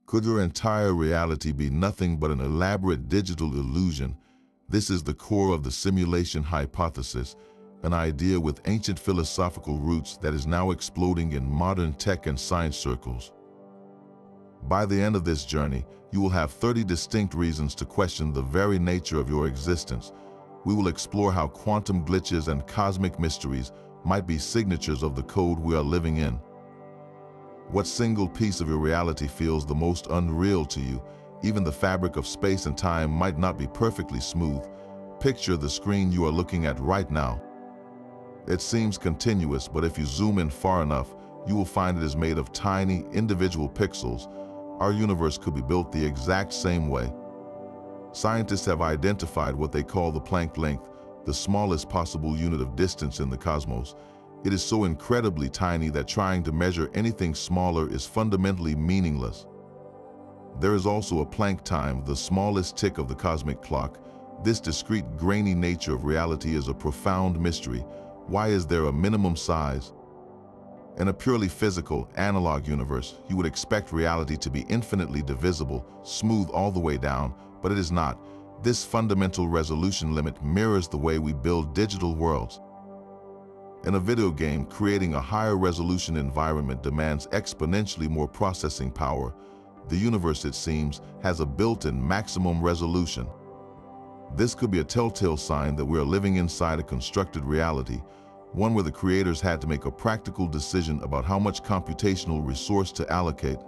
Could your entire reality be nothing but an elaborate digital illusion? This is the core of the simulation hypothesis, an idea with ancient philosophical roots that is now exploding in modern tech and science circles. By the end of this journey, you will have 30 distinct reasons to question the very nature of your existence. We will explore how quantum glitches and cosmic mysteries might be signatures of the code we are living in. What single piece of your reality feels the most unreal to you? Even the fabric of space and time might not be perfectly smooth. Picture the screen you are looking at right now. It seems continuous, but if you zoom in far enough, you will find it is made of tiny, individual pixels. Our universe could be built the exact same way. Scientists have identified what they call the Planck length, the smallest possible unit of distance in the cosmos. It is so incredibly tiny that trying to measure anything smaller is fundamentally meaningless. There is also a Planck time, the smallest tick of the cosmic clock. This discrete, grainy nature of reality is a profound mystery. Why is there a minimum size? In a purely physical, analog universe, you would expect reality to be infinitely divisible, smooth all the way down, but it is not. This fundamental resolution limit mirrors the way we build digital worlds. In a video game, creating a higher resolution environment demands exponentially more processing power. The universe, it seems, has a built-in maximum resolution. This could be a telltale sign that we are living inside a constructed reality, one where the creators had to make a practical decision about how much computational resource to allocate.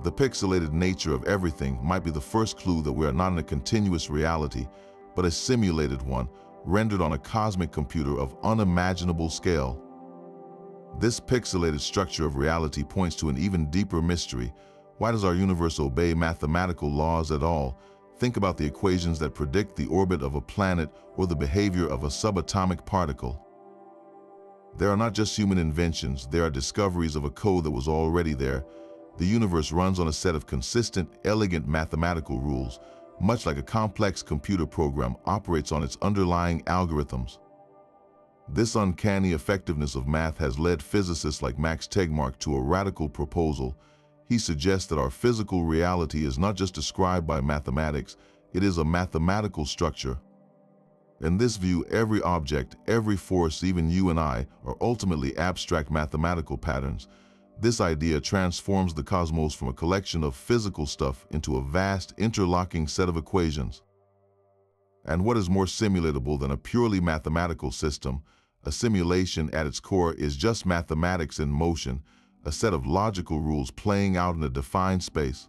The pixelated nature of everything might be the first clue that we are not in a continuous reality, but a simulated one, rendered on a cosmic computer of unimaginable scale. This pixelated structure of reality points to an even deeper mystery. Why does our universe obey mathematical laws at all? Think about the equations that predict the orbit of a planet or the behavior of a subatomic particle. They are not just human inventions, they are discoveries of a code that was already there. The universe runs on a set of consistent, elegant mathematical rules, much like a complex computer program operates on its underlying algorithms. This uncanny effectiveness of math has led physicists like Max Tegmark to a radical proposal. He suggests that our physical reality is not just described by mathematics, it is a mathematical structure. In this view, every object, every force, even you and I, are ultimately abstract mathematical patterns. This idea transforms the cosmos from a collection of physical stuff into a vast, interlocking set of equations. And what is more simulatable than a purely mathematical system? A simulation at its core is just mathematics in motion, a set of logical rules playing out in a defined space.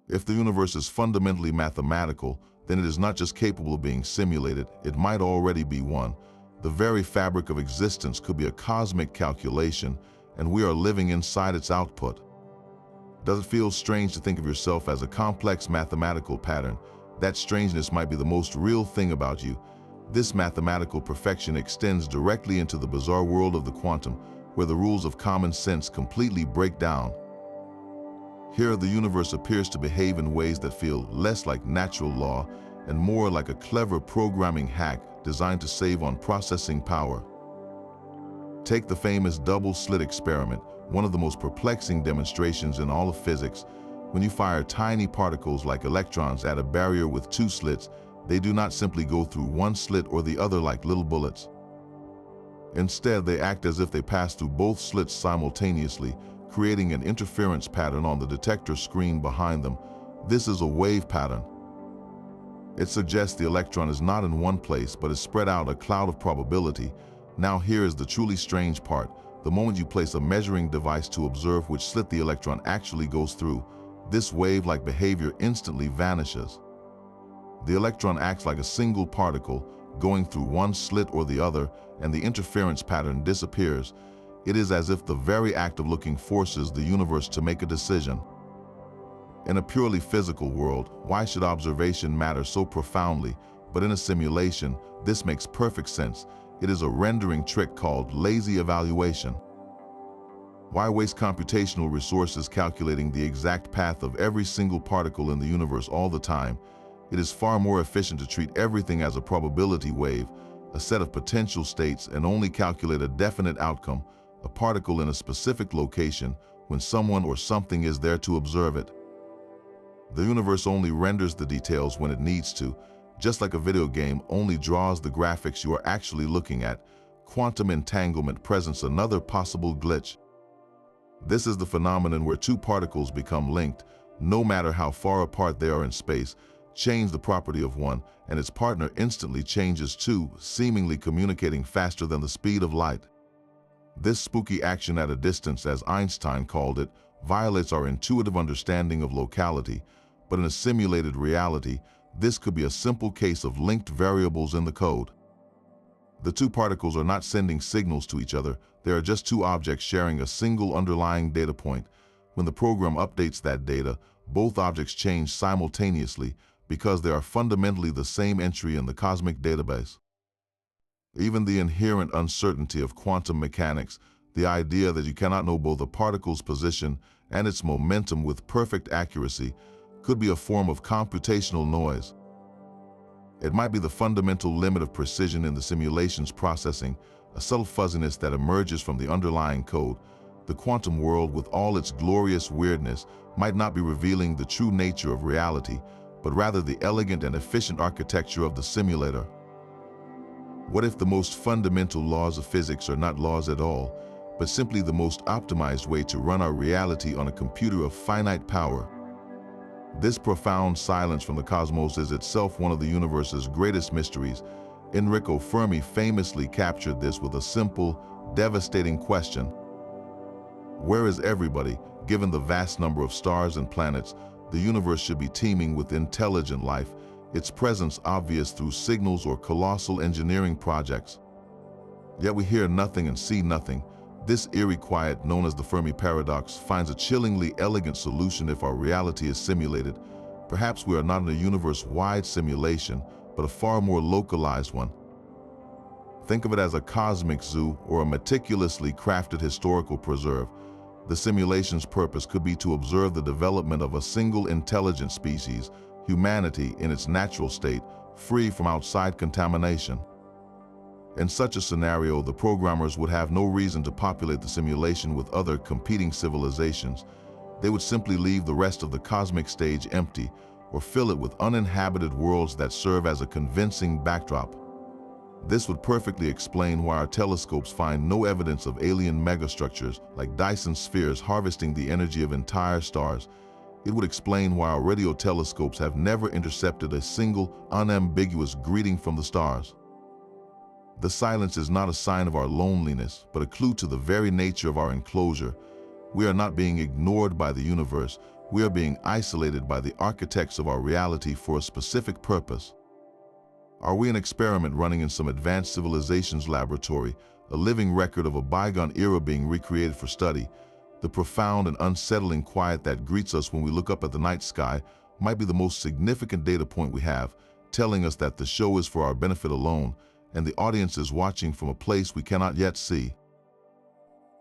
If the universe is fundamentally mathematical, then it is not just capable of being simulated, it might already be one. The very fabric of existence could be a cosmic calculation, and we are living inside its output. Does it feel strange to think of yourself as a complex mathematical pattern? That strangeness might be the most real thing about you. This mathematical perfection extends directly into the bizarre world of the quantum, where the rules of common sense completely break down. Here, the universe appears to behave in ways that feel less like natural law and more like a clever programming hack designed to save on processing power. Take the famous double-slit experiment, one of the most perplexing demonstrations in all of physics. When you fire tiny particles like electrons at a barrier with two slits, they do not simply go through one slit or the other like little bullets. Instead, they act as if they pass through both slits simultaneously, creating an interference pattern on the detector screen behind them. This is a wave pattern. It suggests the electron is not in one place, but is spread out, a cloud of probability. Now here is the truly strange part. The moment you place a measuring device to observe which slit the electron actually goes through, this wave-like behavior instantly vanishes. The electron acts like a single particle, going through one slit or the other, and the interference pattern disappears. It is as if the very act of looking forces the universe to make a decision. In a purely physical world, why should observation matter so profoundly? But in a simulation, this makes perfect sense. It is a rendering trick called lazy evaluation. Why waste computational resources calculating the exact path of every single particle in the universe all the time? It is far more efficient to treat everything as a probability wave, a set of potential states, and only calculate a definite outcome, a particle in a specific location, when someone or something is there to observe it. The universe only renders the details when it needs to, just like a video game only draws the graphics you are actually looking at. Quantum entanglement presents another possible glitch. This is the phenomenon where two particles become linked, no matter how far apart they are in space, change the property of one, and its partner instantly changes too, seemingly communicating faster than the speed of light. This spooky action at a distance, as Einstein called it, violates our intuitive understanding of locality, but in a simulated reality, this could be a simple case of linked variables in the code. The two particles are not sending signals to each other, they are just two objects sharing a single underlying data point. When the program updates that data, both objects change simultaneously because they are fundamentally the same entry in the cosmic database. Even the inherent uncertainty of quantum mechanics, the idea that you cannot know both a particle's position and its momentum with perfect accuracy, could be a form of computational noise. It might be the fundamental limit of precision in the simulation's processing, a subtle fuzziness that emerges from the underlying code. The quantum world, with all its glorious weirdness, might not be revealing the true nature of reality, but rather the elegant and efficient architecture of the simulator. What if the most fundamental laws of physics are not laws at all, but simply the most optimized way to run our reality on a computer of finite power? This profound silence from the cosmos is itself one of the universe's greatest mysteries. Enrico Fermi famously captured this with a simple, devastating question. Where is everybody? Given the vast number of stars and planets, the universe should be teeming with intelligent life, its presence obvious through signals or colossal engineering projects. Yet we hear nothing and see nothing. This eerie quiet, known as the Fermi paradox, finds a chillingly elegant solution if our reality is simulated. Perhaps we are not in a universe-wide simulation, but a far more localized one. Think of it as a cosmic zoo or a meticulously crafted historical preserve. The simulation's purpose could be to observe the development of a single intelligent species, humanity in its natural state, free from outside contamination. In such a scenario, the programmers would have no reason to populate the simulation with other competing civilizations. They would simply leave the rest of the cosmic stage empty, or fill it with uninhabited worlds that serve as a convincing backdrop. This would perfectly explain why our telescopes find no evidence of alien megastructures like Dyson spheres harvesting the energy of entire stars. It would explain why our radio telescopes have never intercepted a single, unambiguous greeting from the stars. The silence is not a sign of our loneliness, but a clue to the very nature of our enclosure. We are not being ignored by the universe, we are being isolated by the architects of our reality for a specific purpose. Are we an experiment running in some advanced civilization's laboratory, a living record of a bygone era being recreated for study? The profound and unsettling quiet that greets us when we look up at the night sky might be the most significant data point we have, telling us that the show is for our benefit alone, and the audience is watching from a place we cannot yet see.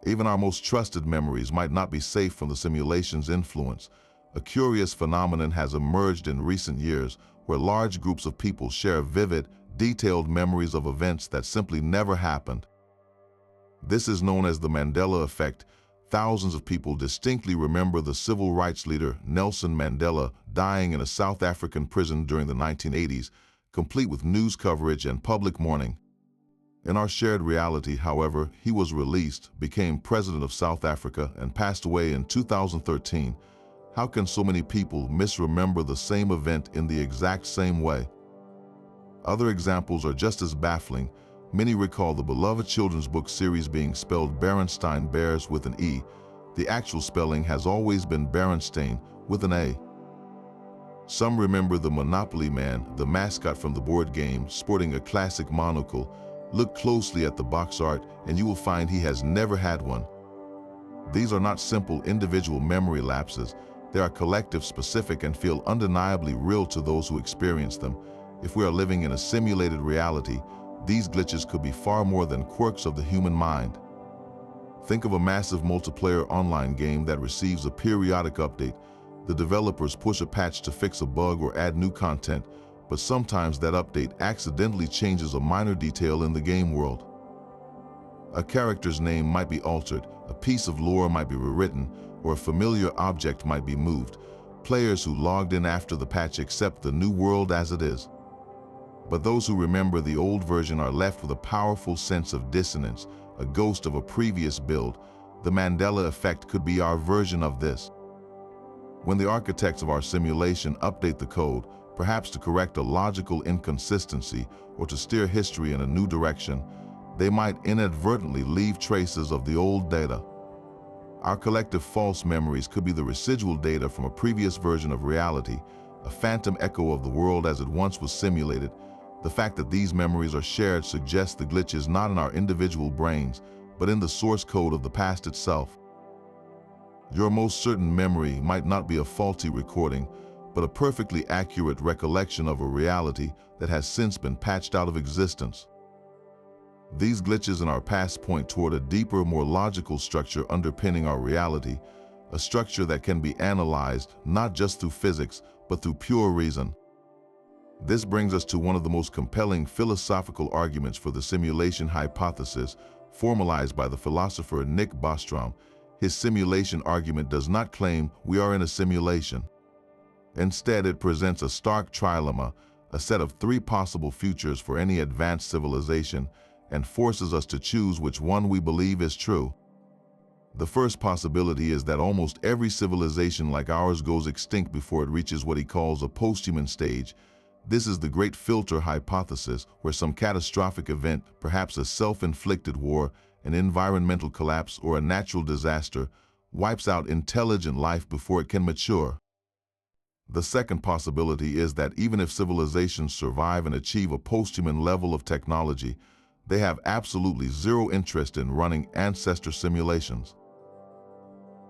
Even our most trusted memories might not be safe from the simulation's influence. A curious phenomenon has emerged in recent years where large groups of people share vivid, detailed memories of events that simply never happened. This is known as the Mandela effect. Thousands of people distinctly remember the civil rights leader Nelson Mandela dying in a South African prison during the 1980s, complete with news coverage and public mourning. In our shared reality, however, he was released, became president of South Africa, and passed away in 2013. How can so many people misremember the same event in the exact same way? Other examples are just as baffling. Many recall the beloved children's book series being spelled Berenstain Bears with an E. The actual spelling has always been Berenstain with an A. Some remember the Monopoly Man, the mascot from the board game, sporting a classic monocle. Look closely at the box art and you will find he has never had one. These are not simple individual memory lapses. They are collective, specific, and feel undeniably real to those who experience them. If we are living in a simulated reality, these glitches could be far more than quirks of the human mind. Think of a massive multiplayer online game that receives a periodic update. The developers push a patch to fix a bug or add new content, but sometimes that update accidentally changes a minor detail in the game world. A character's name might be altered, a piece of lore might be rewritten, or a familiar object might be moved. Players who logged in after the patch accept the new world as it is. But those who remember the old version are left with a powerful sense of dissonance, a ghost of a previous build. The Mandela effect could be our version of this. When the architects of our simulation update the code, perhaps to correct a logical inconsistency or to steer history in a new direction, they might inadvertently leave traces of the old data. Our collective false memories could be the residual data from a previous version of reality, a phantom echo of the world as it once was simulated. The fact that these memories are shared suggests the glitch is not in our individual brains, but in the source code of the past itself. Your most certain memory might not be a faulty recording, but a perfectly accurate recollection of a reality that has since been patched out of existence. These glitches in our past point toward a deeper, more logical structure underpinning our reality, a structure that can be analyzed not just through physics, but through pure reason. This brings us to one of the most compelling philosophical arguments for the simulation hypothesis, formalized by the philosopher Nick Bostrom. His simulation argument does not claim we are in a simulation. Instead, it presents a stark trilemma, a set of three possible futures for any advanced civilization, and forces us to choose which one we believe is true. The first possibility is that almost every civilization like ours goes extinct before it reaches what he calls a posthuman stage. This is the great filter hypothesis, where some catastrophic event, perhaps a self-inflicted war, an environmental collapse, or a natural disaster, wipes out intelligent life before it can mature. The second possibility is that even if civilizations survive and achieve a posthuman level of technology, they have absolutely zero interest in running ancestor simulations.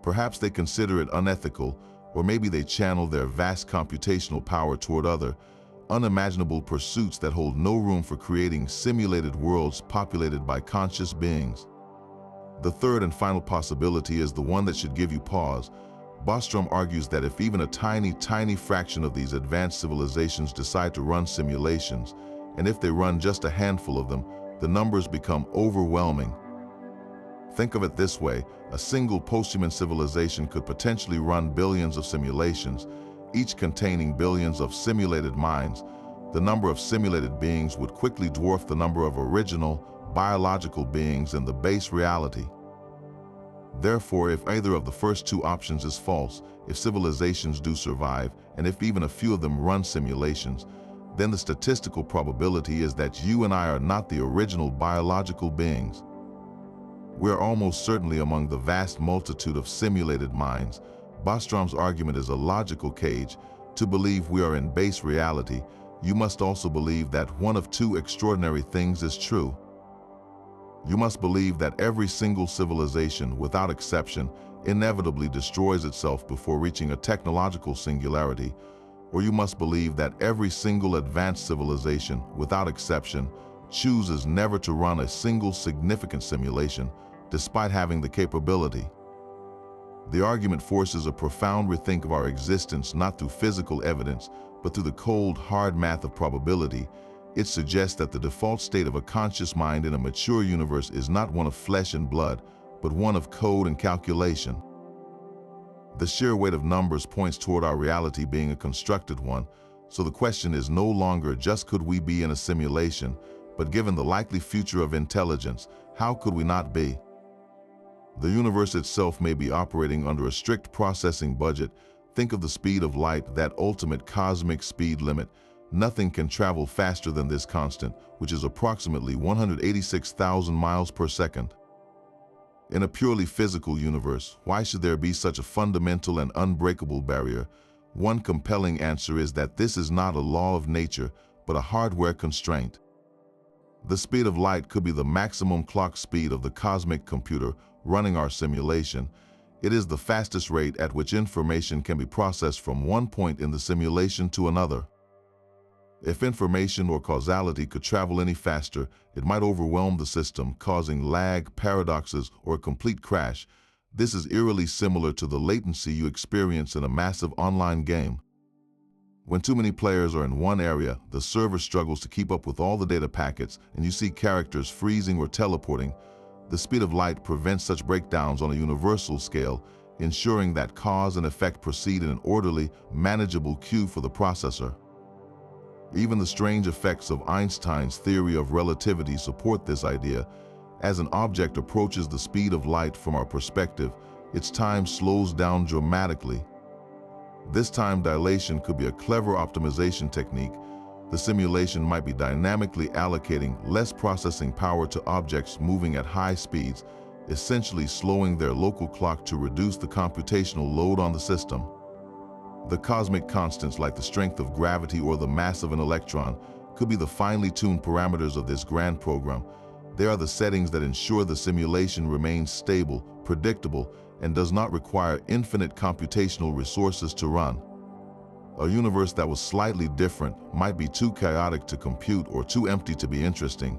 Perhaps they consider it unethical, or maybe they channel their vast computational power toward other, unimaginable pursuits that hold no room for creating simulated worlds populated by conscious beings. The third and final possibility is the one that should give you pause. Bostrom argues that if even a tiny fraction of these advanced civilizations decide to run simulations, and if they run just a handful of them, the numbers become overwhelming. Think of it this way: a single posthuman civilization could potentially run billions of simulations, each containing billions of simulated minds. The number of simulated beings would quickly dwarf the number of original, biological beings in the base reality. Therefore, if either of the first two options is false, if civilizations do survive, and if even a few of them run simulations, then the statistical probability is that you and I are not the original biological beings. We're almost certainly among the vast multitude of simulated minds. Bostrom's argument is a logical cage. To believe we are in base reality, you must also believe that one of two extraordinary things is true. You must believe that every single civilization, without exception, inevitably destroys itself before reaching a technological singularity, or you must believe that every single advanced civilization, without exception, chooses never to run a single significant simulation, despite having the capability. The argument forces a profound rethink of our existence, not through physical evidence, but through the cold, hard math of probability. It suggests that the default state of a conscious mind in a mature universe is not one of flesh and blood, but one of code and calculation. The sheer weight of numbers points toward our reality being a constructed one, so the question is no longer just could we be in a simulation, but given the likely future of intelligence, how could we not be? The universe itself may be operating under a strict processing budget. Think of the speed of light, that ultimate cosmic speed limit. Nothing can travel faster than this constant, which is approximately 186,000 miles per second. In a purely physical universe, why should there be such a fundamental and unbreakable barrier? One compelling answer is that this is not a law of nature, but a hardware constraint. The speed of light could be the maximum clock speed of the cosmic computer running our simulation. It is the fastest rate at which information can be processed from one point in the simulation to another. If information or causality could travel any faster, it might overwhelm the system, causing lag, paradoxes, or a complete crash. This is eerily similar to the latency you experience in a massive online game. When too many players are in one area, the server struggles to keep up with all the data packets, and you see characters freezing or teleporting. The speed of light prevents such breakdowns on a universal scale. ensuring that cause and effect proceed in an orderly, manageable queue for the processor. Even the strange effects of Einstein's theory of relativity support this idea. As an object approaches the speed of light from our perspective, its time slows down dramatically. This time dilation could be a clever optimization technique. The simulation might be dynamically allocating less processing power to objects moving at high speeds, essentially slowing their local clock to reduce the computational load on the system. The cosmic constants like the strength of gravity or the mass of an electron could be the finely tuned parameters of this grand program. They are the settings that ensure the simulation remains stable, predictable, and does not require infinite computational resources to run. A universe that was slightly different might be too chaotic to compute or too empty to be interesting.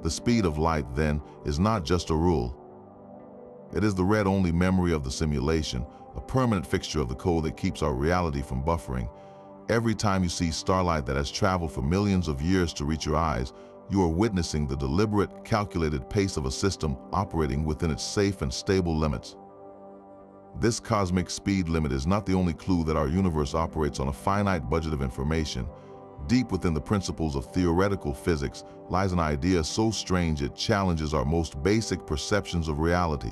The speed of light, then, is not just a rule. It is the read-only memory of the simulation, a permanent fixture of the code that keeps our reality from buffering. Every time you see starlight that has traveled for millions of years to reach your eyes, you are witnessing the deliberate, calculated pace of a system operating within its safe and stable limits. This cosmic speed limit is not the only clue that our universe operates on a finite budget of information. Deep within the principles of theoretical physics lies an idea so strange it challenges our most basic perceptions of reality.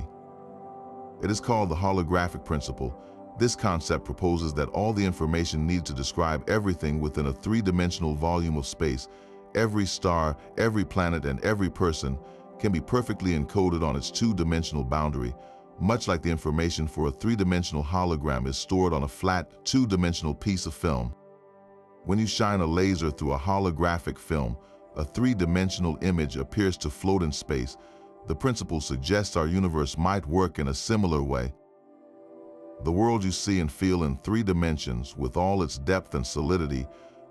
It is called the holographic principle. This concept proposes that all the information needed to describe everything within a three-dimensional volume of space, every star, every planet, and every person, can be perfectly encoded on its two-dimensional boundary, much like the information for a three-dimensional hologram is stored on a flat, two-dimensional piece of film. When you shine a laser through a holographic film, a three-dimensional image appears to float in space. The principle suggests our universe might work in a similar way. The world you see and feel in three dimensions, with all its depth and solidity,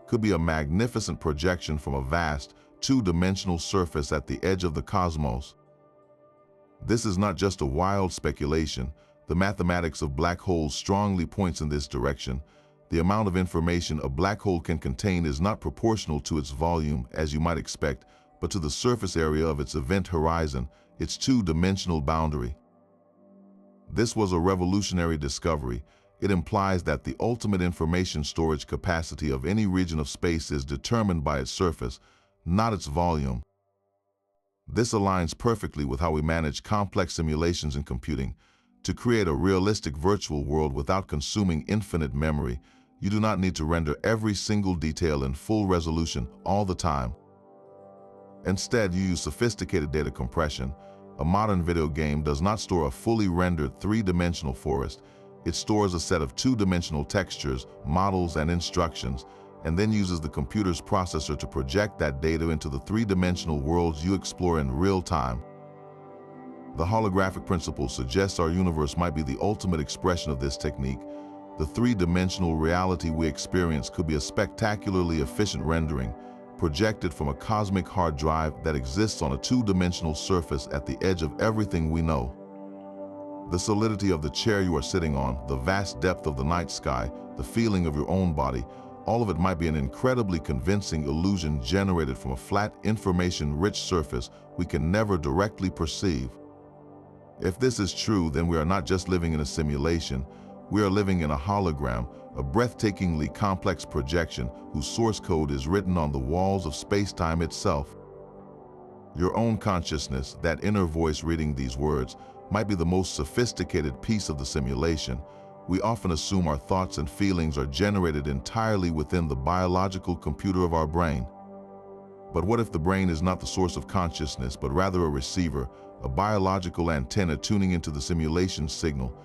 could be a magnificent projection from a vast, two-dimensional surface at the edge of the cosmos. This is not just a wild speculation. The mathematics of black holes strongly points in this direction. The amount of information a black hole can contain is not proportional to its volume, as you might expect, but to the surface area of its event horizon, its two-dimensional boundary. This was a revolutionary discovery. It implies that the ultimate information storage capacity of any region of space is determined by its surface, not its volume. This aligns perfectly with how we manage complex simulations in computing. To create a realistic virtual world without consuming infinite memory, you do not need to render every single detail in full resolution all the time. Instead, you use sophisticated data compression. A modern video game does not store a fully rendered three-dimensional forest. It stores a set of two-dimensional textures, models, and instructions, and then uses the computer's processor to project that data into the three-dimensional worlds you explore in real time. The holographic principle suggests our universe might be the ultimate expression of this technique. The three-dimensional reality we experience could be a spectacularly efficient rendering, projected from a cosmic hard drive that exists on a two-dimensional surface at the edge of everything we know. The solidity of the chair you are sitting on, the vast depth of the night sky, the feeling of your own body, all of it might be an incredibly convincing illusion generated from a flat, information-rich surface we can never directly perceive. If this is true, then we are not just living in a simulation. We are living in a hologram, a breathtakingly complex projection whose source code is written on the walls of space-time itself. Your own consciousness, that inner voice reading these words, might be the most sophisticated piece of the simulation. We often assume our thoughts and feelings are generated entirely within the biological computer of our brain. But what if the brain is not the source of consciousness, but rather a receiver, a biological antenna tuning into the simulation signal?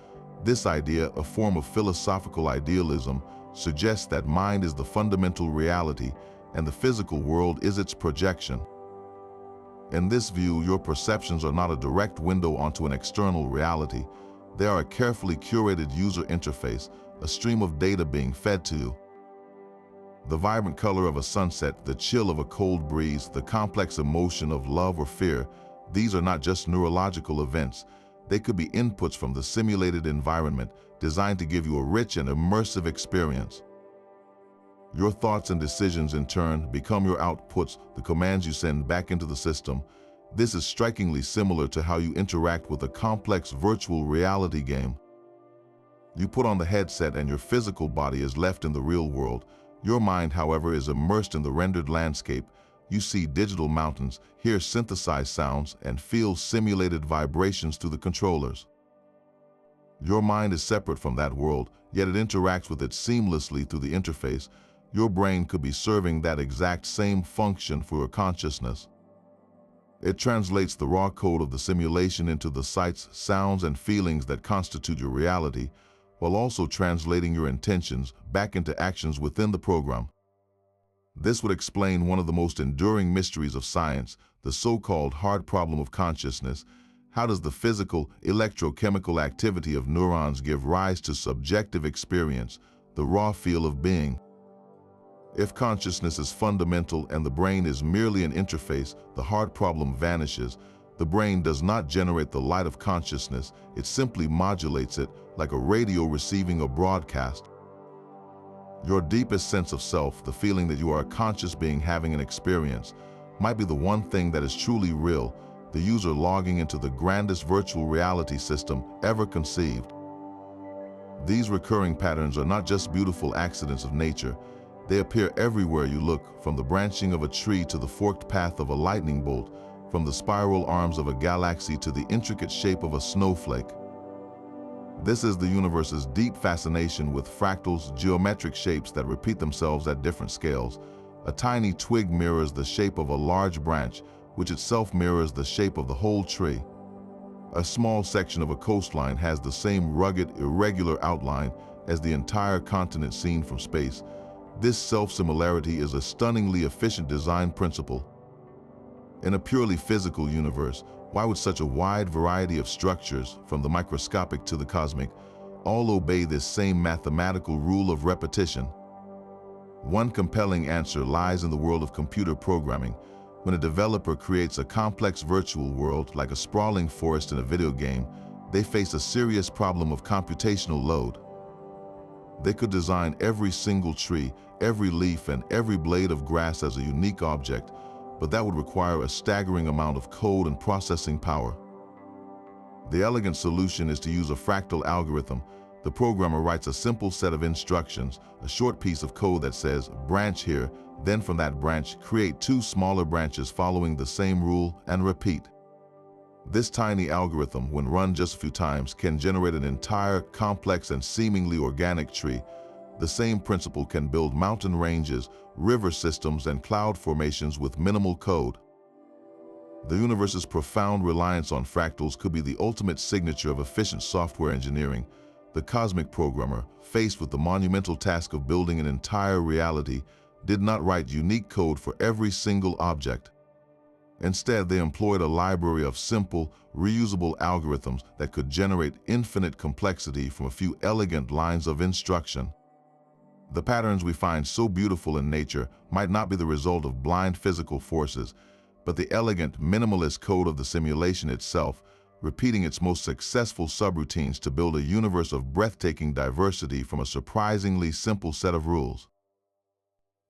This idea, a form of philosophical idealism, suggests that mind is the fundamental reality and the physical world is its projection. In this view, your perceptions are not a direct window onto an external reality. They are a carefully curated user interface, a stream of data being fed to you. The vibrant color of a sunset, the chill of a cold breeze, the complex emotion of love or fear, these are not just neurological events. They could be inputs from the simulated environment, designed to give you a rich and immersive experience. Your thoughts and decisions, in turn, become your outputs, the commands you send back into the system. This is strikingly similar to how you interact with a complex virtual reality game. You put on the headset and your physical body is left in the real world. Your mind, however, is immersed in the rendered landscape. You see digital mountains, hear synthesized sounds, and feel simulated vibrations through the controllers. Your mind is separate from that world, yet it interacts with it seamlessly through the interface. Your brain could be serving that exact same function for your consciousness. It translates the raw code of the simulation into the sights, sounds, and feelings that constitute your reality, while also translating your intentions back into actions within the program. This would explain one of the most enduring mysteries of science, the so-called hard problem of consciousness. How does the physical, electrochemical activity of neurons give rise to subjective experience, the raw feel of being? If consciousness is fundamental and the brain is merely an interface, the hard problem vanishes. The brain does not generate the light of consciousness, it simply modulates it, like a radio receiving a broadcast. Your deepest sense of self, the feeling that you are a conscious being having an experience, might be the one thing that is truly real, the user logging into the grandest virtual reality system ever conceived. These recurring patterns are not just beautiful accidents of nature. They appear everywhere you look, from the branching of a tree to the forked path of a lightning bolt, from the spiral arms of a galaxy to the intricate shape of a snowflake. This is the universe's deep fascination with fractals, geometric shapes that repeat themselves at different scales. A tiny twig mirrors the shape of a large branch, which itself mirrors the shape of the whole tree. A small section of a coastline has the same rugged, irregular outline as the entire continent seen from space. This self-similarity is a stunningly efficient design principle. In a purely physical universe, why would such a wide variety of structures, from the microscopic to the cosmic, all obey this same mathematical rule of repetition? One compelling answer lies in the world of computer programming. When a developer creates a complex virtual world, like a sprawling forest in a video game, they face a serious problem of computational load. They could design every single tree, every leaf, and every blade of grass as a unique object, but that would require a staggering amount of code and processing power. The elegant solution is to use a fractal algorithm. The programmer writes a simple set of instructions, a short piece of code that says, branch here, then from that branch, create two smaller branches following the same rule, and repeat. This tiny algorithm, when run just a few times, can generate an entire, complex, and seemingly organic tree. The same principle can build mountain ranges, river systems, and cloud formations with minimal code. The universe's profound reliance on fractals could be the ultimate signature of efficient software engineering. The cosmic programmer, faced with the monumental task of building an entire reality, did not write unique code for every single object. Instead, they employed a library of simple, reusable algorithms that could generate infinite complexity from a few elegant lines of instruction. The patterns we find so beautiful in nature might not be the result of blind physical forces, but the elegant, minimalist code of the simulation itself, repeating its most successful subroutines to build a universe of breathtaking diversity from a surprisingly simple set of rules.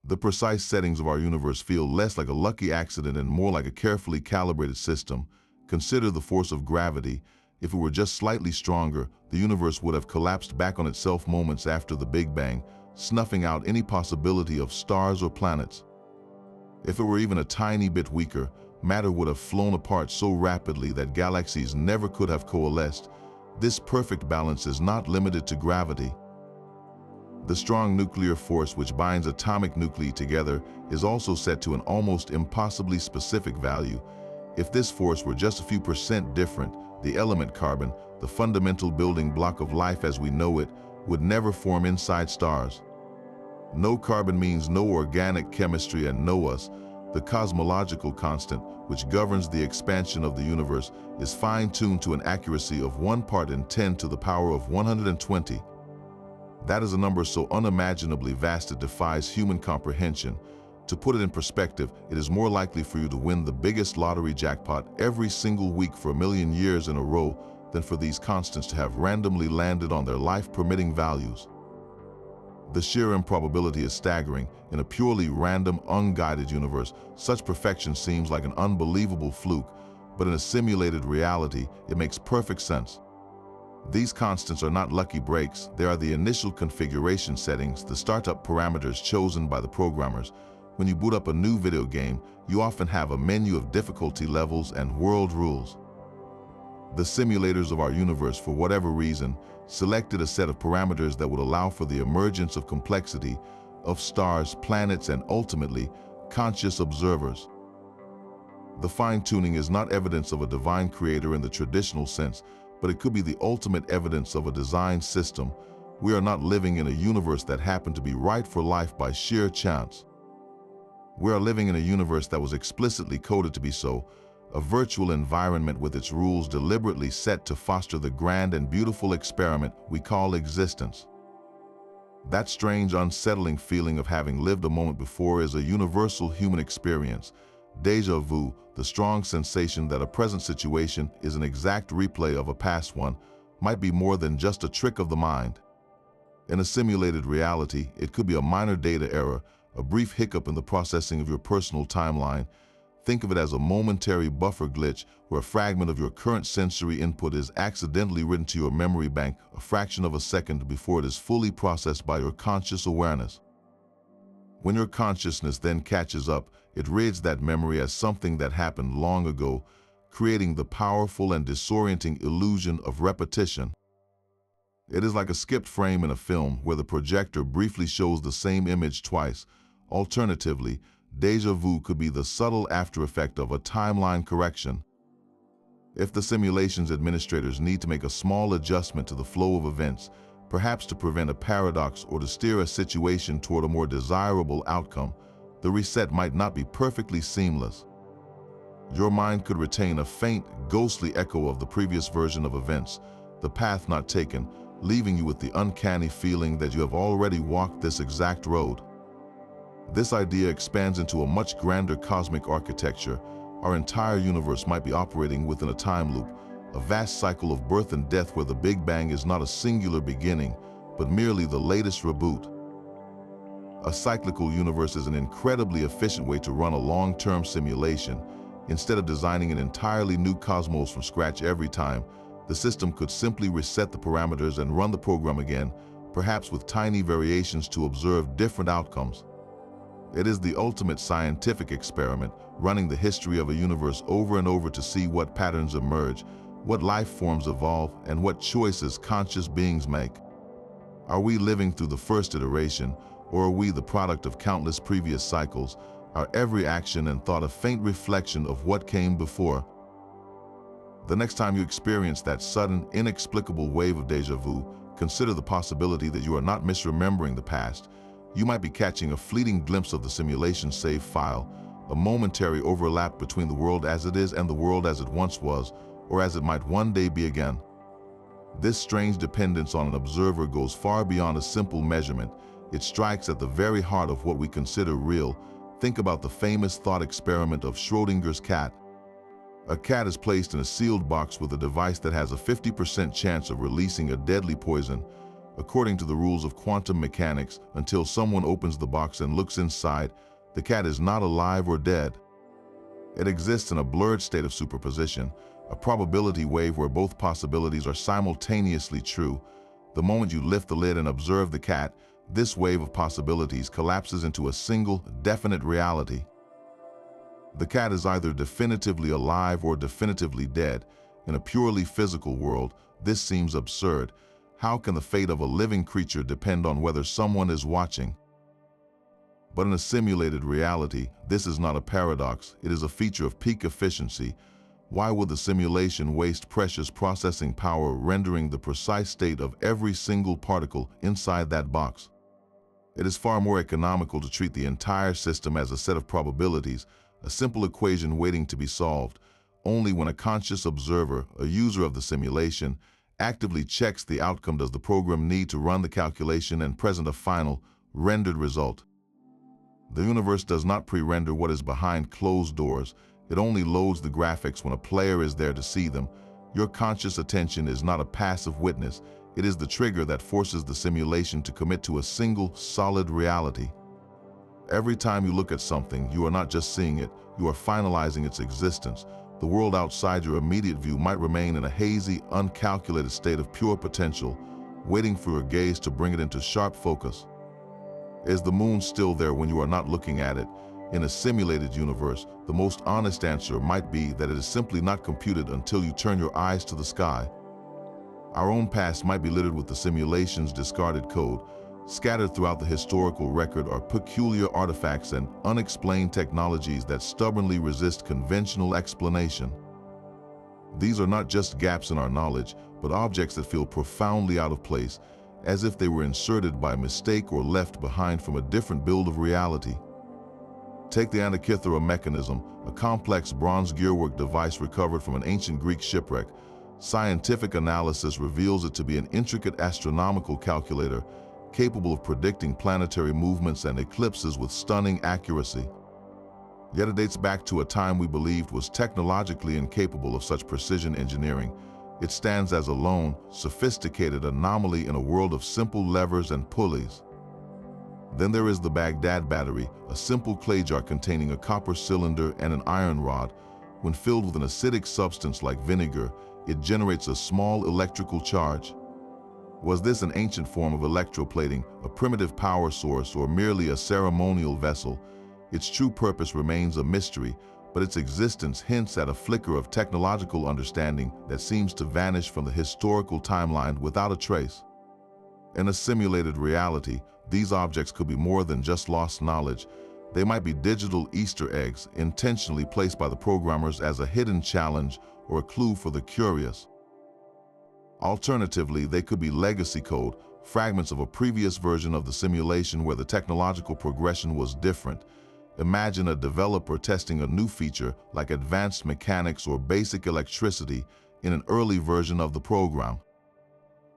The precise settings of our universe feel less like a lucky accident and more like a carefully calibrated system. Consider the force of gravity. If it were just slightly stronger, the universe would have collapsed back on itself moments after the Big Bang, snuffing out any possibility of stars or planets. If it were even a tiny bit weaker, matter would have flown apart so rapidly that galaxies never could have coalesced. This perfect balance is not limited to gravity. The strong nuclear force which binds atomic nuclei together is also set to an almost impossibly specific value. If this force were just a few percent different, the element carbon, the fundamental building block of life as we know it, would never form inside stars. No carbon means no organic chemistry and no us. The cosmological constant, which governs the expansion of the universe, is fine-tuned to an accuracy of 1 part in 10 to the power of 120. That is a number so unimaginably vast it defies human comprehension. To put it in perspective, it is more likely for you to win the biggest lottery jackpot every single week for 1 million years in a row than for these constants to have randomly landed on their life-permitting values. The sheer improbability is staggering. In a purely random, unguided universe, such perfection seems like an unbelievable fluke, but in a simulated reality, it makes perfect sense. These constants are not lucky breaks, they are the initial configuration settings, the startup parameters chosen by the programmers. When you boot up a new video game, you often have a menu of difficulty levels and world rules. The simulators of our universe, for whatever reason, selected a set of parameters that would allow for the emergence of complexity, of stars, planets, and ultimately, conscious observers. The fine-tuning is not evidence of a divine creator in the traditional sense, but it could be the ultimate evidence of a design system. We are not living in a universe that happened to be right for life by sheer chance. We are living in a universe that was explicitly coded to be so, a virtual environment with its rules deliberately set to foster the grand and beautiful experiment we call existence. That strange, unsettling feeling of having lived a moment before is a universal human experience. Deja vu, the strong sensation that a present situation is an exact replay of a past one, might be more than just a trick of the mind. In a simulated reality, it could be a minor data error, a brief hiccup in the processing of your personal timeline. Think of it as a momentary buffer glitch where a fragment of your current sensory input is accidentally written to your memory bank a fraction of a second before it is fully processed by your conscious awareness. When your consciousness then catches up, it reads that memory as something that happened long ago, creating the powerful and disorienting illusion of repetition. It is like a skipped frame in a film where the projector briefly shows the same image twice. Alternatively, deja vu could be the subtle aftereffect of a timeline correction. If the simulation's administrators need to make a small adjustment to the flow of events, perhaps to prevent a paradox or to steer a situation toward a more desirable outcome, the reset might not be perfectly seamless. Your mind could retain a faint, ghostly echo of the previous version of events, the path not taken, leaving you with the uncanny feeling that you have already walked this exact road. This idea expands into a much grander cosmic architecture. Our entire universe might be operating within a time loop, a vast cycle of birth and death where the Big Bang is not a singular beginning, but merely the latest reboot. A cyclical universe is an incredibly efficient way to run a long-term simulation. Instead of designing an entirely new cosmos from scratch every time, the system could simply reset the parameters and run the program again, perhaps with tiny variations to observe different outcomes. It is the ultimate scientific experiment, running the history of a universe over and over to see what patterns emerge, what life forms evolve, and what choices conscious beings make. Are we living through the first iteration, or are we the product of countless previous cycles, our every action and thought a faint reflection of what came before? The next time you experience that sudden, inexplicable wave of deja vu, consider the possibility that you are not misremembering the past. You might be catching a fleeting glimpse of the simulation save file, a momentary overlap between the world as it is and the world as it once was, or as it might one day be again. This strange dependence on an observer goes far beyond a simple measurement. It strikes at the very heart of what we consider real. Think about the famous thought experiment of Schrodinger's cat. A cat is placed in a sealed box with a device that has a 50% chance of releasing a deadly poison, according to the rules of quantum mechanics. Until someone opens the box and looks inside, the cat is not alive or dead. It exists in a blurred state of superposition, a probability wave where both possibilities are simultaneously true. The moment you lift the lid and observe the cat, this wave of possibilities collapses into a single, definite reality. The cat is either definitively alive or definitively dead. In a purely physical world, this seems absurd. How can the fate of a living creature depend on whether someone is watching? But in a simulated reality, this is not a paradox, it is a feature of peak efficiency. Why would the simulation waste precious processing power rendering the precise state of every single particle inside that box? It is far more economical to treat the entire system as a set of probabilities, a simple equation waiting to be solved. Only when a conscious observer, a user of the simulation, actively checks the outcome does the program need to run the calculation and present a final, rendered result. The universe does not pre-render what is behind closed doors. It only loads the graphics when a player is there to see them. Your conscious attention is not a passive witness. It is the trigger that forces the simulation to commit to a single, solid reality. Every time you look at something, you are not just seeing it, you are finalizing its existence. The the world outside your immediate view might remain in a hazy, uncalculated state of pure potential, waiting for your gaze to bring it into sharp focus. Is the moon still there when you are not looking at it? In a simulated universe, the most honest answer might be that it is simply not computed until you turn your eyes to the sky. Our own past might be littered with the simulation's discarded code. Scattered throughout the historical record are peculiar artifacts and unexplained technologies that stubbornly resist conventional explanation. These are not just gaps in our knowledge, but objects that feel profoundly out of place, as if they were inserted by mistake or left behind from a different build of reality. Take the Antikythera mechanism, a complex bronze gearwork device recovered from an ancient Greek shipwreck. Scientific analysis reveals it to be an intricate astronomical calculator, capable of predicting planetary movements and eclipses with stunning accuracy. Yet it dates back to a time we believed was technologically incapable of such precision engineering. It stands as a lone, sophisticated anomaly in a world of simple levers and pulleys. Then there is the Baghdad battery, a simple clay jar containing a copper cylinder and an iron rod. When filled with an acidic substance like vinegar, it generates a small electrical charge. Was this an ancient form of electroplating, a primitive power source, or merely a ceremonial vessel? Its true purpose remains a mystery, but its existence hints at a flicker of technological understanding that seems to vanish from the historical timeline without a trace. In a simulated reality, these objects could be more than just lost knowledge. They might be digital Easter eggs, intentionally placed by the programmers as a hidden challenge or a clue for the curious. Alternatively, they could be legacy code, fragments of a previous version of the simulation where the technological progression was different. Imagine a developer testing a new feature like advanced mechanics or basic electricity in an early version of the program.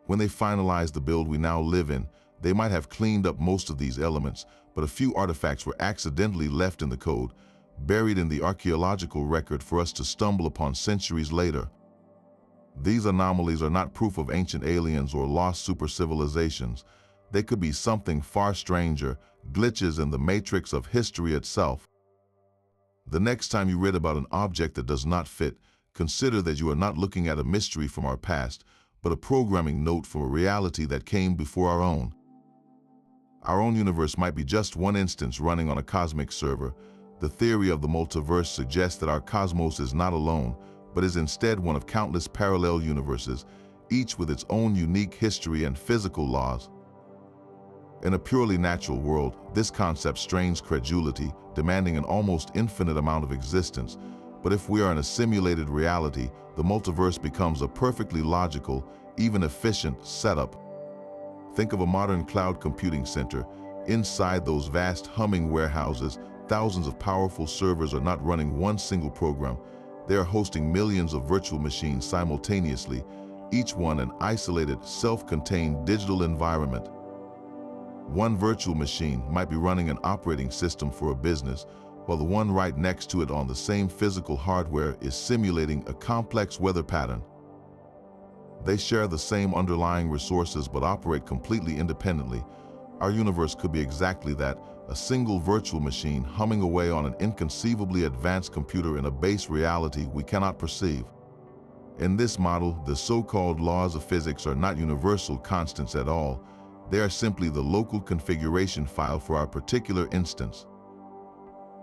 When they finalize the build we now live in, they might have cleaned up most of these elements, but a few artifacts were accidentally left in the code, buried in the archaeological record for us to stumble upon centuries later. These anomalies are not proof of ancient aliens or lost super-civilizations. They could be something far stranger, glitches in the matrix of history itself. The next time you read about an object that does not fit, consider that you are not looking at a mystery from our past, but a programming note from a reality that came before our own. Our own universe might be just one instance running on a cosmic server. The theory of the multiverse suggests that our cosmos is not alone, but is instead one of countless parallel universes, each with its own unique history and physical laws. In a purely natural world, this concept strains credulity, demanding an almost infinite amount of existence. But if we are in a simulated reality, the multiverse becomes a perfectly logical, even efficient setup. Think of a modern cloud computing center. Inside those vast humming warehouses, thousands of powerful servers are not running one single program. They are hosting millions of virtual machines simultaneously, each one an isolated, self-contained digital environment. One virtual machine might be running an operating system for a business, while the one right next to it on the same physical hardware is simulating a complex weather pattern. They share the same underlying resources but operate completely independently. Our universe could be exactly that, a single virtual machine humming away on an inconceivably advanced computer in a base reality we cannot perceive. In this model, the so-called laws of physics are not universal constants at all. They are simply the local configuration file for our particular instance.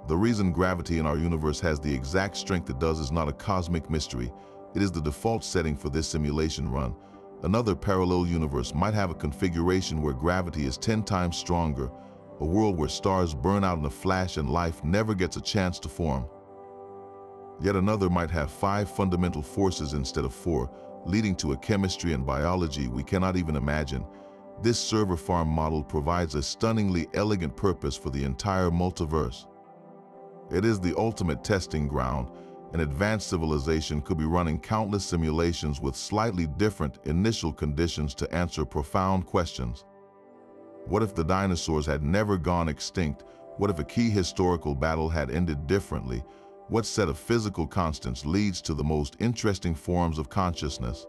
The reason gravity in our universe has the exact strength it does is not a cosmic mystery. It is the default setting for this simulation run. Another parallel universe might have a configuration where gravity is 10 times stronger, a world where stars burn out in a flash and life never gets a chance to form. Yet another might have 5 fundamental forces instead of 4, leading to a chemistry and biology we cannot even imagine. This server farm model provides a stunningly elegant purpose for the entire multiverse. It is the ultimate testing ground. An advanced civilization could be running countless simulations with slightly different initial conditions to answer profound questions. What if the dinosaurs had never gone extinct? What if a key historical battle had ended differently? What set of physical constants leads to the most interesting forms of consciousness?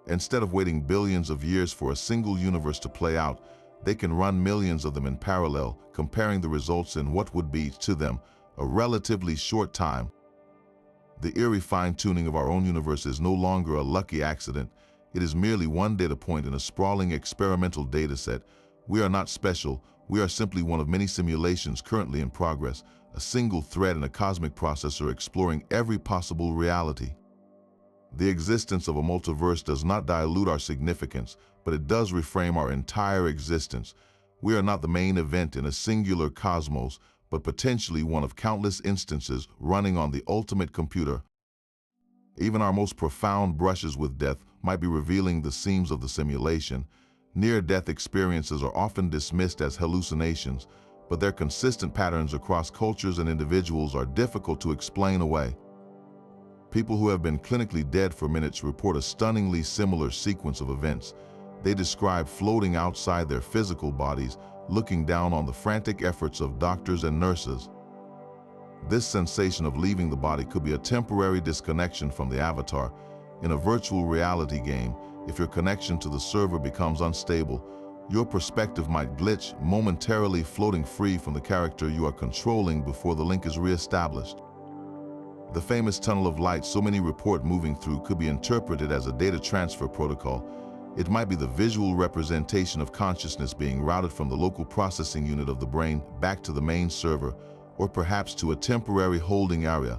Instead of waiting billions of years for a single universe to play out, they can run millions of them in parallel, comparing the results in what would be, to them, a relatively short time. The eerie fine-tuning of our own universe is no longer a lucky accident. It is merely one data point in a sprawling experimental dataset. We are not special. We are simply one of many simulations currently in progress, a single thread in a cosmic processor exploring every possible reality. The existence of a multiverse does not dilute our significance, but it does reframe our entire existence. We are not the main event in a singular cosmos, but potentially one of countless instances running on the ultimate computer. Even our most profound brushes with death might be revealing the seams of the simulation. Near-death experiences are often dismissed as hallucinations, but their consistent patterns across cultures and individuals are difficult to explain away. People who have been clinically dead for minutes report a stunningly similar sequence of events. They describe floating outside their physical bodies, looking down on the frantic efforts of doctors and nurses. This sensation of leaving the body could be a temporary disconnection from the avatar. In a virtual reality game, if your connection to the server becomes unstable, your perspective might glitch, momentarily floating free from the character you are controlling before the link is re-established. The famous tunnel of light so many report moving through could be interpreted as a data transfer protocol. It might be the visual representation of consciousness being routed from the local processing unit of the brain back to the main server, or perhaps to a temporary holding area.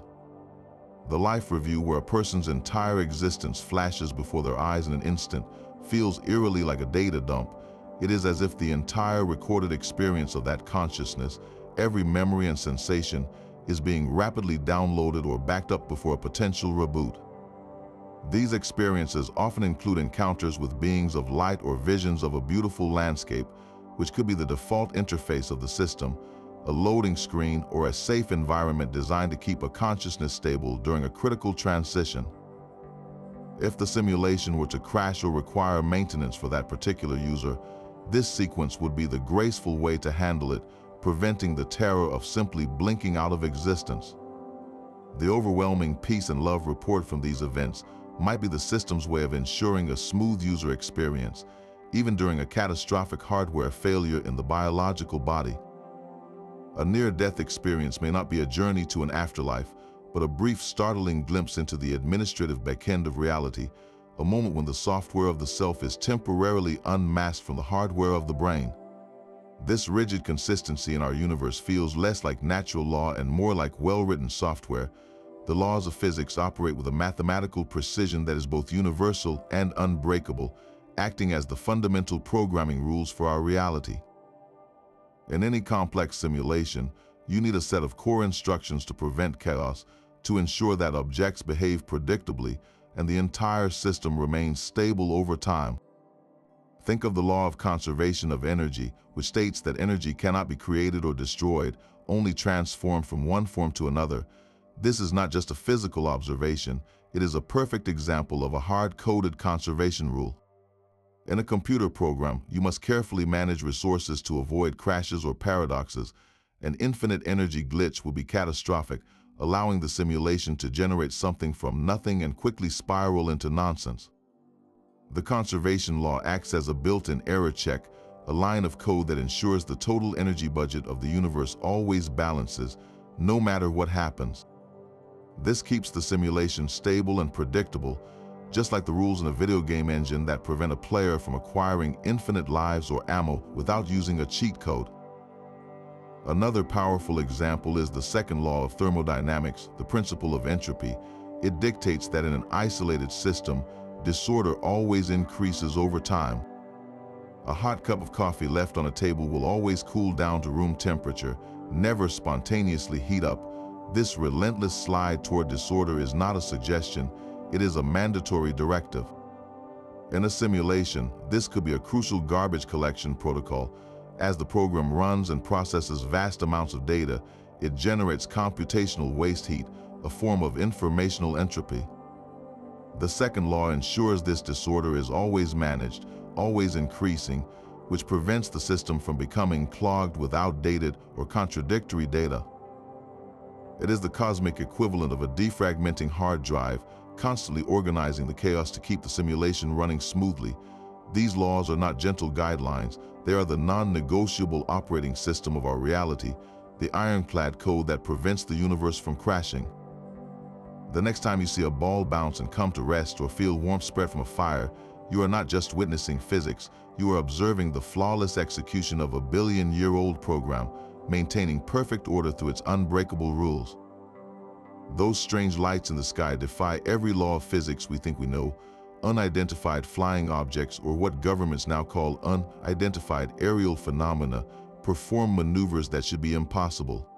The life review, where a person's entire existence flashes before their eyes in an instant, feels eerily like a data dump. It is as if the entire recorded experience of that consciousness, every memory and sensation, is being rapidly downloaded or backed up before a potential reboot. These experiences often include encounters with beings of light or visions of a beautiful landscape, which could be the default interface of the system, a loading screen, or a safe environment designed to keep a consciousness stable during a critical transition. If the simulation were to crash or require maintenance for that particular user, this sequence would be the graceful way to handle it, preventing the terror of simply blinking out of existence. The overwhelming peace and love report from these events might be the system's way of ensuring a smooth user experience, even during a catastrophic hardware failure in the biological body. A near-death experience may not be a journey to an afterlife, but a brief, startling glimpse into the administrative backend of reality, a moment when the software of the self is temporarily unmasked from the hardware of the brain. This rigid consistency in our universe feels less like natural law and more like well-written software. The laws of physics operate with a mathematical precision that is both universal and unbreakable, acting as the fundamental programming rules for our reality. In any complex simulation, you need a set of core instructions to prevent chaos, to ensure that objects behave predictably and the entire system remains stable over time. Think of the law of conservation of energy, which states that energy cannot be created or destroyed, only transformed from one form to another. This is not just a physical observation, it is a perfect example of a hard-coded conservation rule. In a computer program, you must carefully manage resources to avoid crashes or paradoxes. An infinite energy glitch will be catastrophic, allowing the simulation to generate something from nothing and quickly spiral into nonsense. The conservation law acts as a built-in error check, a line of code that ensures the total energy budget of the universe always balances, no matter what happens. This keeps the simulation stable and predictable, just like the rules in a video game engine that prevent a player from acquiring infinite lives or ammo without using a cheat code. Another powerful example is the second law of thermodynamics, the principle of entropy. It dictates that in an isolated system, disorder always increases over time. A hot cup of coffee left on a table will always cool down to room temperature, never spontaneously heat up. This relentless slide toward disorder is not a suggestion, it is a mandatory directive. In a simulation, this could be a crucial garbage collection protocol. As the program runs and processes vast amounts of data, it generates computational waste heat, a form of informational entropy. The second law ensures this disorder is always managed, always increasing, which prevents the system from becoming clogged with outdated or contradictory data. It is the cosmic equivalent of a defragmenting hard drive, constantly organizing the chaos to keep the simulation running smoothly. These laws are not gentle guidelines, they are the non-negotiable operating system of our reality, the ironclad code that prevents the universe from crashing. The next time you see a ball bounce and come to rest or feel warmth spread from a fire, you are not just witnessing physics, you are observing the flawless execution of a billion-year-old program, maintaining perfect order through its unbreakable rules. Those strange lights in the sky defy every law of physics we think we know. Unidentified flying objects, or what governments now call unidentified aerial phenomena, perform maneuvers that should be impossible.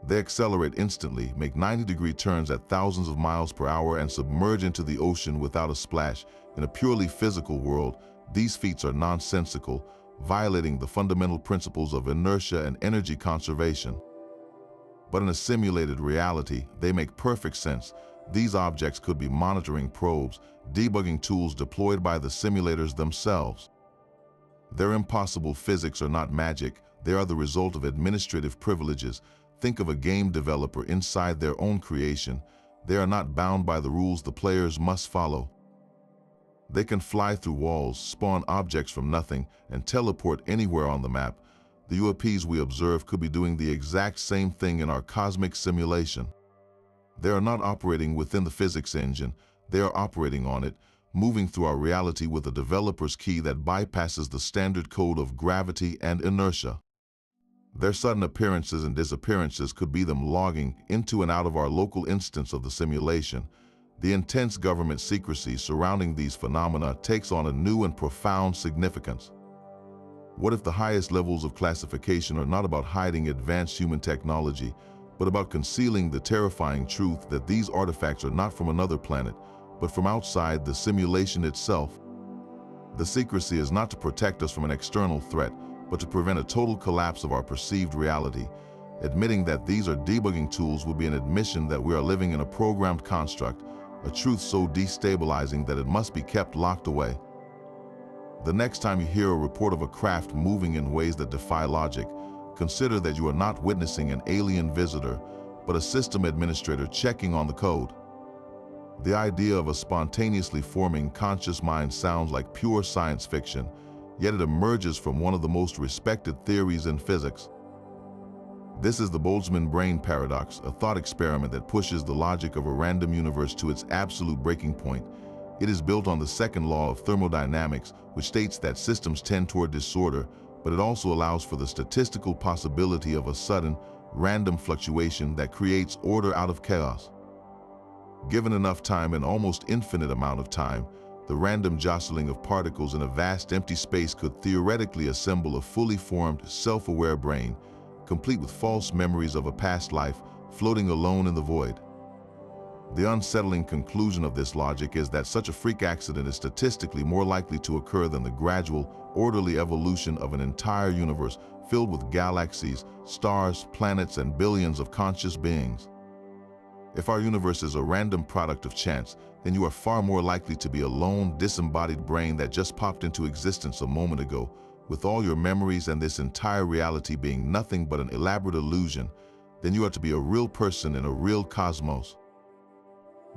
They accelerate instantly, make 90-degree turns at thousands of miles per hour, and submerge into the ocean without a splash. In a purely physical world, these feats are nonsensical, violating the fundamental principles of inertia and energy conservation. But in a simulated reality, they make perfect sense. These objects could be monitoring probes, debugging tools deployed by the simulators themselves. Their impossible physics are not magic, they are the result of administrative privileges. Think of a game developer inside their own creation. They are not bound by the rules the players must follow. They can fly through walls, spawn objects from nothing, and teleport anywhere on the map. The UAPs we observe could be doing the exact same thing in our cosmic simulation. They are not operating within the physics engine, they are operating on it, moving through our reality with a developer's key that bypasses the standard code of gravity and inertia. Their sudden appearances and disappearances could be them logging into and out of our local instance of the simulation. The intense government secrecy surrounding these phenomena takes on a new and profound significance. What if the highest levels of classification are not about hiding advanced human technology, but about concealing the terrifying truth that these artifacts are not from another planet, but from outside the simulation itself? The secrecy is not to protect us from an external threat, but to prevent a total collapse of our perceived reality. Admitting that these are debugging tools would be an admission that we are living in a programmed construct, a truth so destabilizing that it must be kept locked away. The next time you hear a report of a craft moving in ways that defy logic, consider that you are not witnessing an alien visitor, but a system administrator checking on the code. The idea of a spontaneously forming conscious mind sounds like pure science fiction, yet it emerges from one of the most respected theories in physics. This is the Boltzmann brain paradox, a thought experiment that pushes the logic of a random universe to its absolute breaking point. It is built on the second law of thermodynamics, which states that systems tend toward disorder, but it also allows for the statistical possibility of a sudden, random fluctuation that creates order out of chaos. Given enough time, an almost infinite amount of time, the random jostling of particles in a vast empty space could theoretically assemble a fully formed, self-aware brain, complete with false memories of a past life, floating alone in the void. The unsettling conclusion of this logic is that such a freak accident is statistically more likely to occur than the gradual, orderly evolution of an entire universe filled with galaxies, stars, planets, and billions of conscious beings. If our universe is a random product of chance, then you are far more likely to be a lone, disembodied brain that just popped into existence a moment ago, with all your memories and this entire reality being nothing but an elaborate illusion, than you are to be a real person in a real cosmos.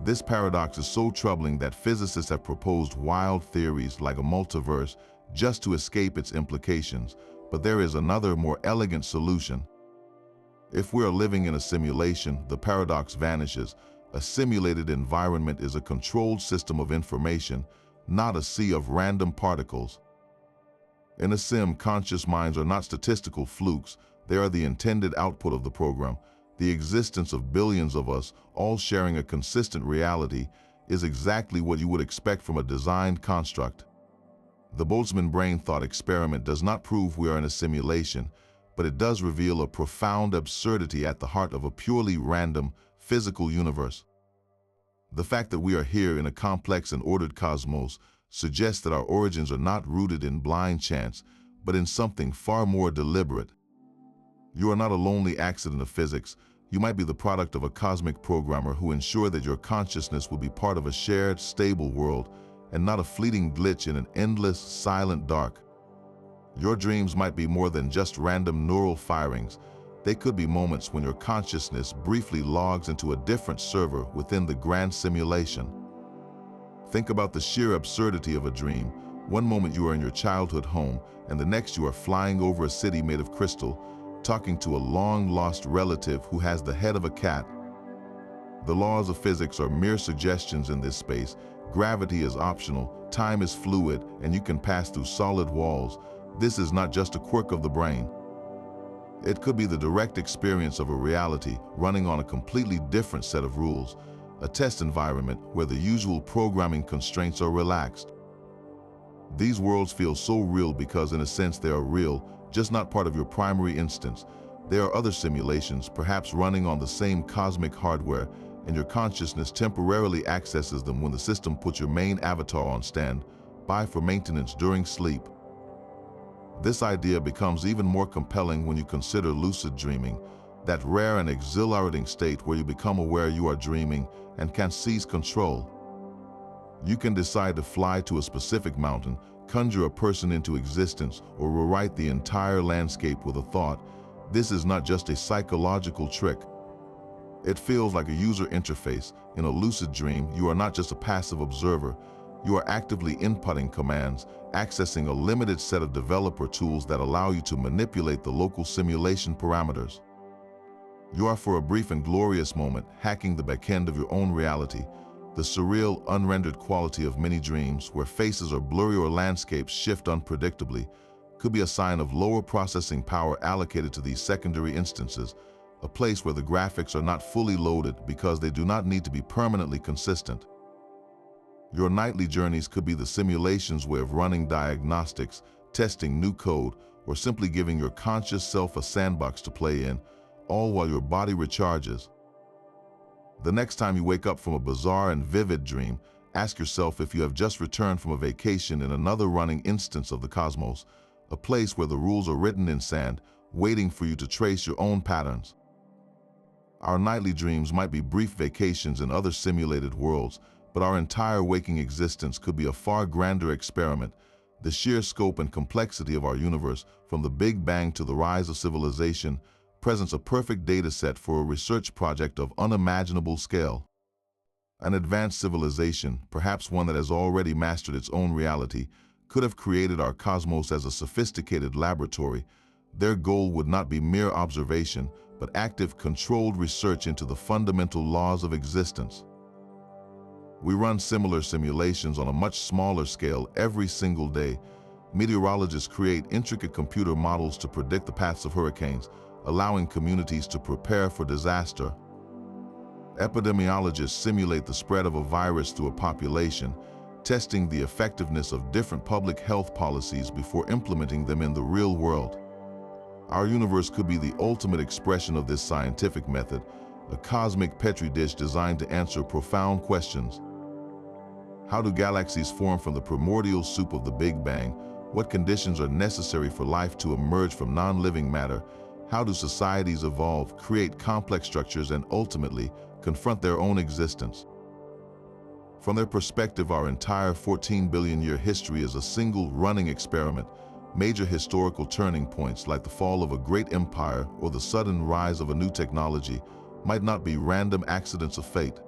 This paradox is so troubling that physicists have proposed wild theories like a multiverse just to escape its implications, but there is another, more elegant solution. If we are living in a simulation, the paradox vanishes. A simulated environment is a controlled system of information, not a sea of random particles. In a sim, conscious minds are not statistical flukes, they are the intended output of the program. The existence of billions of us, all sharing a consistent reality, is exactly what you would expect from a designed construct. The Boltzmann brain thought experiment does not prove we are in a simulation, but it does reveal a profound absurdity at the heart of a purely random, physical universe. The fact that we are here in a complex and ordered cosmos suggests that our origins are not rooted in blind chance, but in something far more deliberate. You are not a lonely accident of physics. You might be the product of a cosmic programmer who ensured that your consciousness will be part of a shared, stable world, and not a fleeting glitch in an endless, silent dark. Your dreams might be more than just random neural firings. They could be moments when your consciousness briefly logs into a different server within the grand simulation. Think about the sheer absurdity of a dream. One moment you are in your childhood home, and the next you are flying over a city made of crystal, talking to a long-lost relative who has the head of a cat. The laws of physics are mere suggestions in this space. Gravity is optional, time is fluid, and you can pass through solid walls. This is not just a quirk of the brain. It could be the direct experience of a reality running on a completely different set of rules, a test environment where the usual programming constraints are relaxed. These worlds feel so real because, in a sense, they are real, just not part of your primary instance. There are other simulations, perhaps running on the same cosmic hardware, and your consciousness temporarily accesses them when the system puts your main avatar on standby for maintenance during sleep. This idea becomes even more compelling when you consider lucid dreaming, that rare and exhilarating state where you become aware you are dreaming and can seize control. You can decide to fly to a specific mountain, conjure a person into existence, or rewrite the entire landscape with a thought. This is not just a psychological trick. It feels like a user interface. In a lucid dream, you are not just a passive observer. You are actively inputting commands, accessing a limited set of developer tools that allow you to manipulate the local simulation parameters. You are, for a brief and glorious moment, hacking the backend of your own reality. The surreal, unrendered quality of many dreams, where faces are blurry or landscapes shift unpredictably, could be a sign of lower processing power allocated to these secondary instances, a place where the graphics are not fully loaded because they do not need to be permanently consistent. Your nightly journeys could be the simulation's way of running diagnostics, testing new code, or simply giving your conscious self a sandbox to play in, all while your body recharges. The next time you wake up from a bizarre and vivid dream, ask yourself if you have just returned from a vacation in another running instance of the cosmos, a place where the rules are written in sand, waiting for you to trace your own patterns. Our nightly dreams might be brief vacations in other simulated worlds, but our entire waking existence could be a far grander experiment. The sheer scope and complexity of our universe, from the Big Bang to the rise of civilization, presents a perfect data set for a research project of unimaginable scale. An advanced civilization, perhaps one that has already mastered its own reality, could have created our cosmos as a sophisticated laboratory. Their goal would not be mere observation, but active, controlled research into the fundamental laws of existence. We run similar simulations on a much smaller scale every single day. Meteorologists create intricate computer models to predict the paths of hurricanes, allowing communities to prepare for disaster. Epidemiologists simulate the spread of a virus through a population, testing the effectiveness of different public health policies before implementing them in the real world. Our universe could be the ultimate expression of this scientific method, a cosmic petri dish designed to answer profound questions. How do galaxies form from the primordial soup of the Big Bang? What conditions are necessary for life to emerge from non-living matter? How do societies evolve, create complex structures, and ultimately confront their own existence? From their perspective, our entire 14 billion-year history is a single running experiment. Major historical turning points like the fall of a great empire or the sudden rise of a new technology might not be random accidents of fate.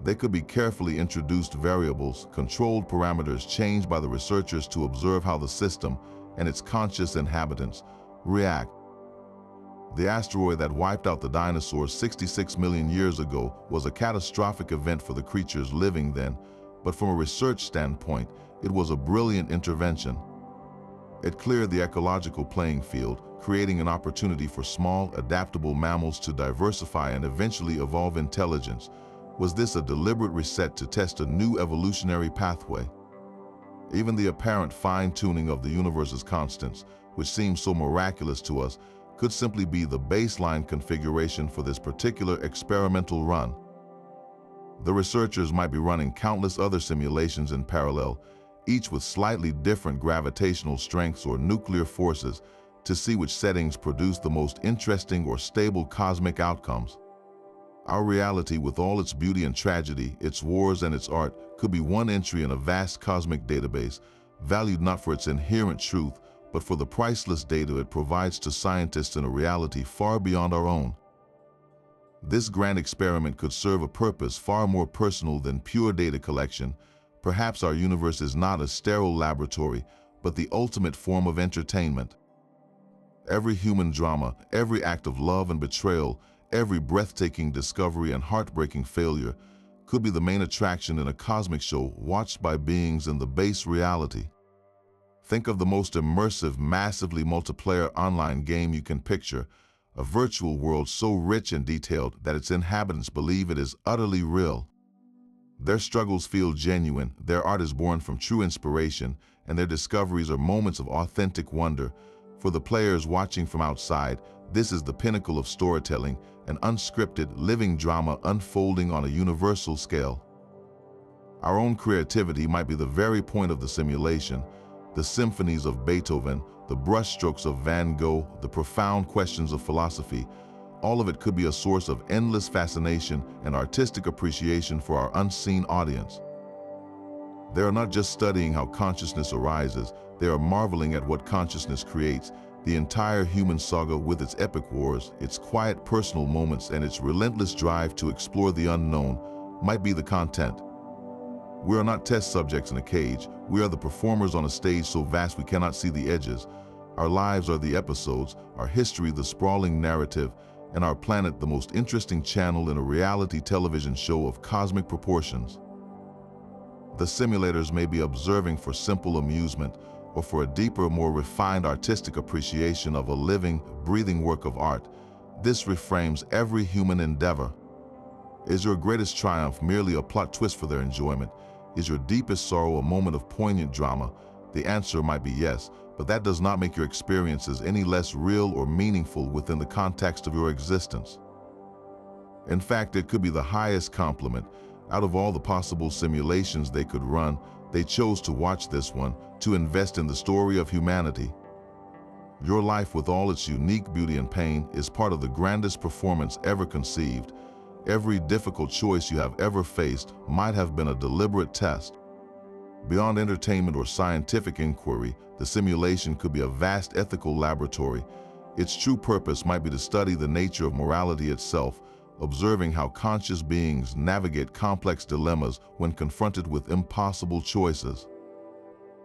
They could be carefully introduced variables, controlled parameters changed by the researchers to observe how the system and its conscious inhabitants react. The asteroid that wiped out the dinosaurs 66 million years ago was a catastrophic event for the creatures living then, but from a research standpoint, it was a brilliant intervention. It cleared the ecological playing field, creating an opportunity for small, adaptable mammals to diversify and eventually evolve intelligence. Was this a deliberate reset to test a new evolutionary pathway? Even the apparent fine-tuning of the universe's constants, which seems so miraculous to us, could simply be the baseline configuration for this particular experimental run. The researchers might be running countless other simulations in parallel, each with slightly different gravitational strengths or nuclear forces, to see which settings produce the most interesting or stable cosmic outcomes. Our reality, with all its beauty and tragedy, its wars and its art, could be one entry in a vast cosmic database, valued not for its inherent truth, but for the priceless data it provides to scientists in a reality far beyond our own. This grand experiment could serve a purpose far more personal than pure data collection. Perhaps our universe is not a sterile laboratory, but the ultimate form of entertainment. Every human drama, every act of love and betrayal, every breathtaking discovery and heartbreaking failure could be the main attraction in a cosmic show watched by beings in the base reality. Think of the most immersive, massively multiplayer online game you can picture, a virtual world so rich and detailed that its inhabitants believe it is utterly real. Their struggles feel genuine, their art is born from true inspiration, and their discoveries are moments of authentic wonder. For the players watching from outside, this is the pinnacle of storytelling, an unscripted, living drama unfolding on a universal scale. Our own creativity might be the very point of the simulation. The symphonies of Beethoven, the brushstrokes of Van Gogh, the profound questions of philosophy, all of it could be a source of endless fascination and artistic appreciation for our unseen audience. They are not just studying how consciousness arises, they are marveling at what consciousness creates. The entire human saga with its epic wars, its quiet personal moments, and its relentless drive to explore the unknown might be the content. We are not test subjects in a cage. We are the performers on a stage so vast we cannot see the edges. Our lives are the episodes, our history the sprawling narrative, and our planet the most interesting channel in a reality television show of cosmic proportions. The simulators may be observing for simple amusement, or for a deeper, more refined artistic appreciation of a living, breathing work of art. This reframes every human endeavor. Is your greatest triumph merely a plot twist for their enjoyment? Is your deepest sorrow a moment of poignant drama? The answer might be yes, but that does not make your experiences any less real or meaningful within the context of your existence. In fact, it could be the highest compliment. Out of all the possible simulations they could run, they chose to watch this one, to invest in the story of humanity. Your life, with all its unique beauty and pain, is part of the grandest performance ever conceived. Every difficult choice you have ever faced might have been a deliberate test. Beyond entertainment or scientific inquiry, the simulation could be a vast ethical laboratory. Its true purpose might be to study the nature of morality itself, observing how conscious beings navigate complex dilemmas when confronted with impossible choices.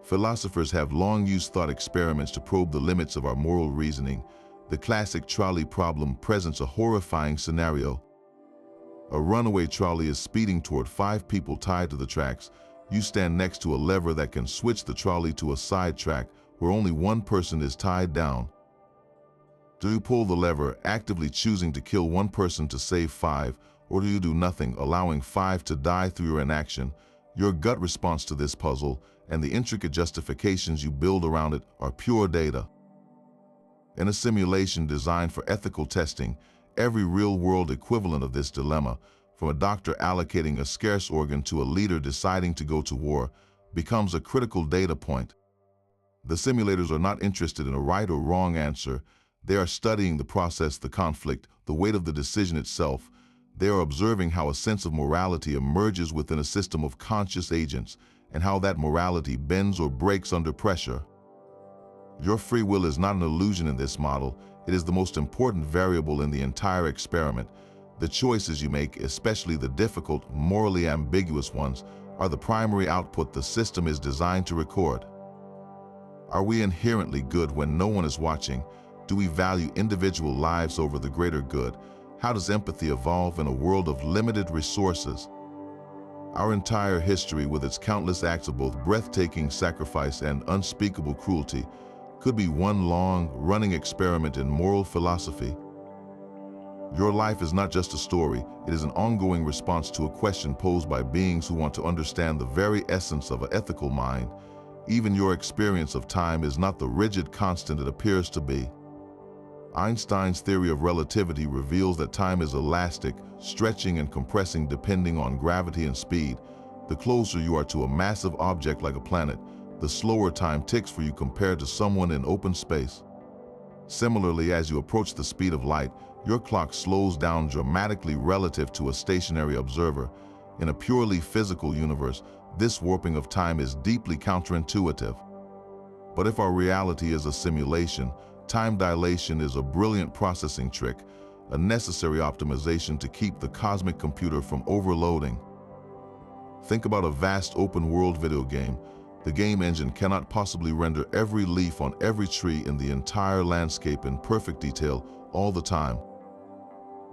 Philosophers have long used thought experiments to probe the limits of our moral reasoning. The classic trolley problem presents a horrifying scenario. A runaway trolley is speeding toward 5 people tied to the tracks. You stand next to a lever that can switch the trolley to a side track where only one person is tied down. Do you pull the lever, actively choosing to kill one person to save 5, or do you do nothing, allowing 5 to die through your inaction? Your gut response to this puzzle and the intricate justifications you build around it are pure data. In a simulation designed for ethical testing, every real-world equivalent of this dilemma, from a doctor allocating a scarce organ to a leader deciding to go to war, becomes a critical data point. The simulators are not interested in a right or wrong answer. They are studying the process, the conflict, the weight of the decision itself. They are observing how a sense of morality emerges within a system of conscious agents, and how that morality bends or breaks under pressure. Your free will is not an illusion in this model. It is the most important variable in the entire experiment. The choices you make, especially the difficult, morally ambiguous ones, are the primary output the system is designed to record. Are we inherently good when no one is watching? Do we value individual lives over the greater good? How does empathy evolve in a world of limited resources? Our entire history, with its countless acts of both breathtaking sacrifice and unspeakable cruelty, could be one long, running experiment in moral philosophy. Your life is not just a story, it is an ongoing response to a question posed by beings who want to understand the very essence of an ethical mind. Even your experience of time is not the rigid constant it appears to be. Einstein's theory of relativity reveals that time is elastic, stretching and compressing depending on gravity and speed. The closer you are to a massive object like a planet, the slower time ticks for you compared to someone in open space. Similarly, as you approach the speed of light, your clock slows down dramatically relative to a stationary observer. In a purely physical universe, this warping of time is deeply counterintuitive. But if our reality is a simulation, time dilation is a brilliant processing trick, a necessary optimization to keep the cosmic computer from overloading. Think about a vast open-world video game. The game engine cannot possibly render every leaf on every tree in the entire landscape in perfect detail all the time.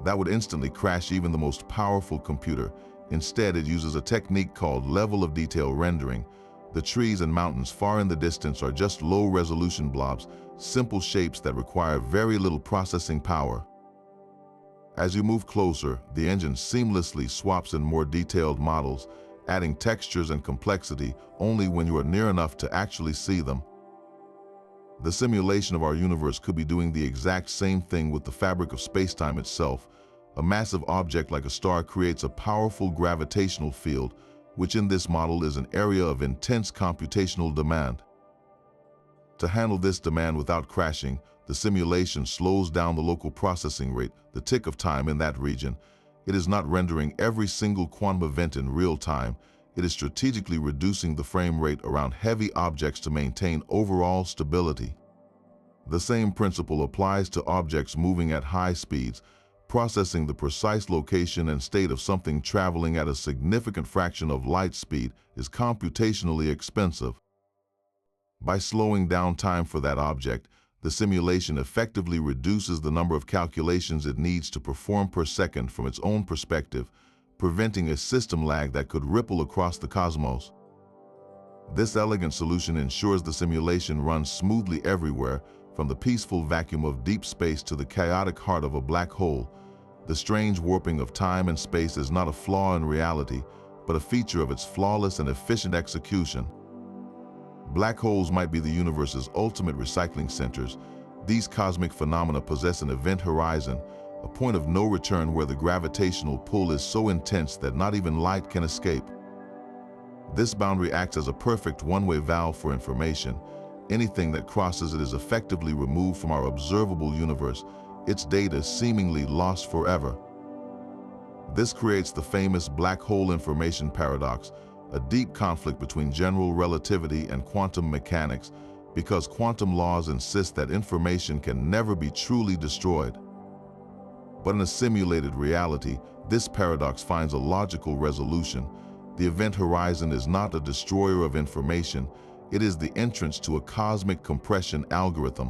That would instantly crash even the most powerful computer. Instead, it uses a technique called level of detail rendering. The trees and mountains far in the distance are just low-resolution blobs, simple shapes that require very little processing power. As you move closer, the engine seamlessly swaps in more detailed models, adding textures and complexity only when you are near enough to actually see them. The simulation of our universe could be doing the exact same thing with the fabric of space-time itself. A massive object like a star creates a powerful gravitational field, which in this model is an area of intense computational demand. To handle this demand without crashing, the simulation slows down the local processing rate, the tick of time in that region. It is not rendering every single quantum event in real time. It is strategically reducing the frame rate around heavy objects to maintain overall stability. The same principle applies to objects moving at high speeds. Processing the precise location and state of something traveling at a significant fraction of light speed is computationally expensive. By slowing down time for that object, the simulation effectively reduces the number of calculations it needs to perform per second from its own perspective, preventing a system lag that could ripple across the cosmos. This elegant solution ensures the simulation runs smoothly everywhere, from the peaceful vacuum of deep space to the chaotic heart of a black hole. The strange warping of time and space is not a flaw in reality, but a feature of its flawless and efficient execution. Black holes might be the universe's ultimate recycling centers. These cosmic phenomena possess an event horizon, a point of no return where the gravitational pull is so intense that not even light can escape. This boundary acts as a perfect one-way valve for information. Anything that crosses it is effectively removed from our observable universe, its data seemingly lost forever. This creates the famous black hole information paradox, a deep conflict between general relativity and quantum mechanics, because quantum laws insist that information can never be truly destroyed. But in a simulated reality, this paradox finds a logical resolution. The event horizon is not a destroyer of information, it is the entrance to a cosmic compression algorithm.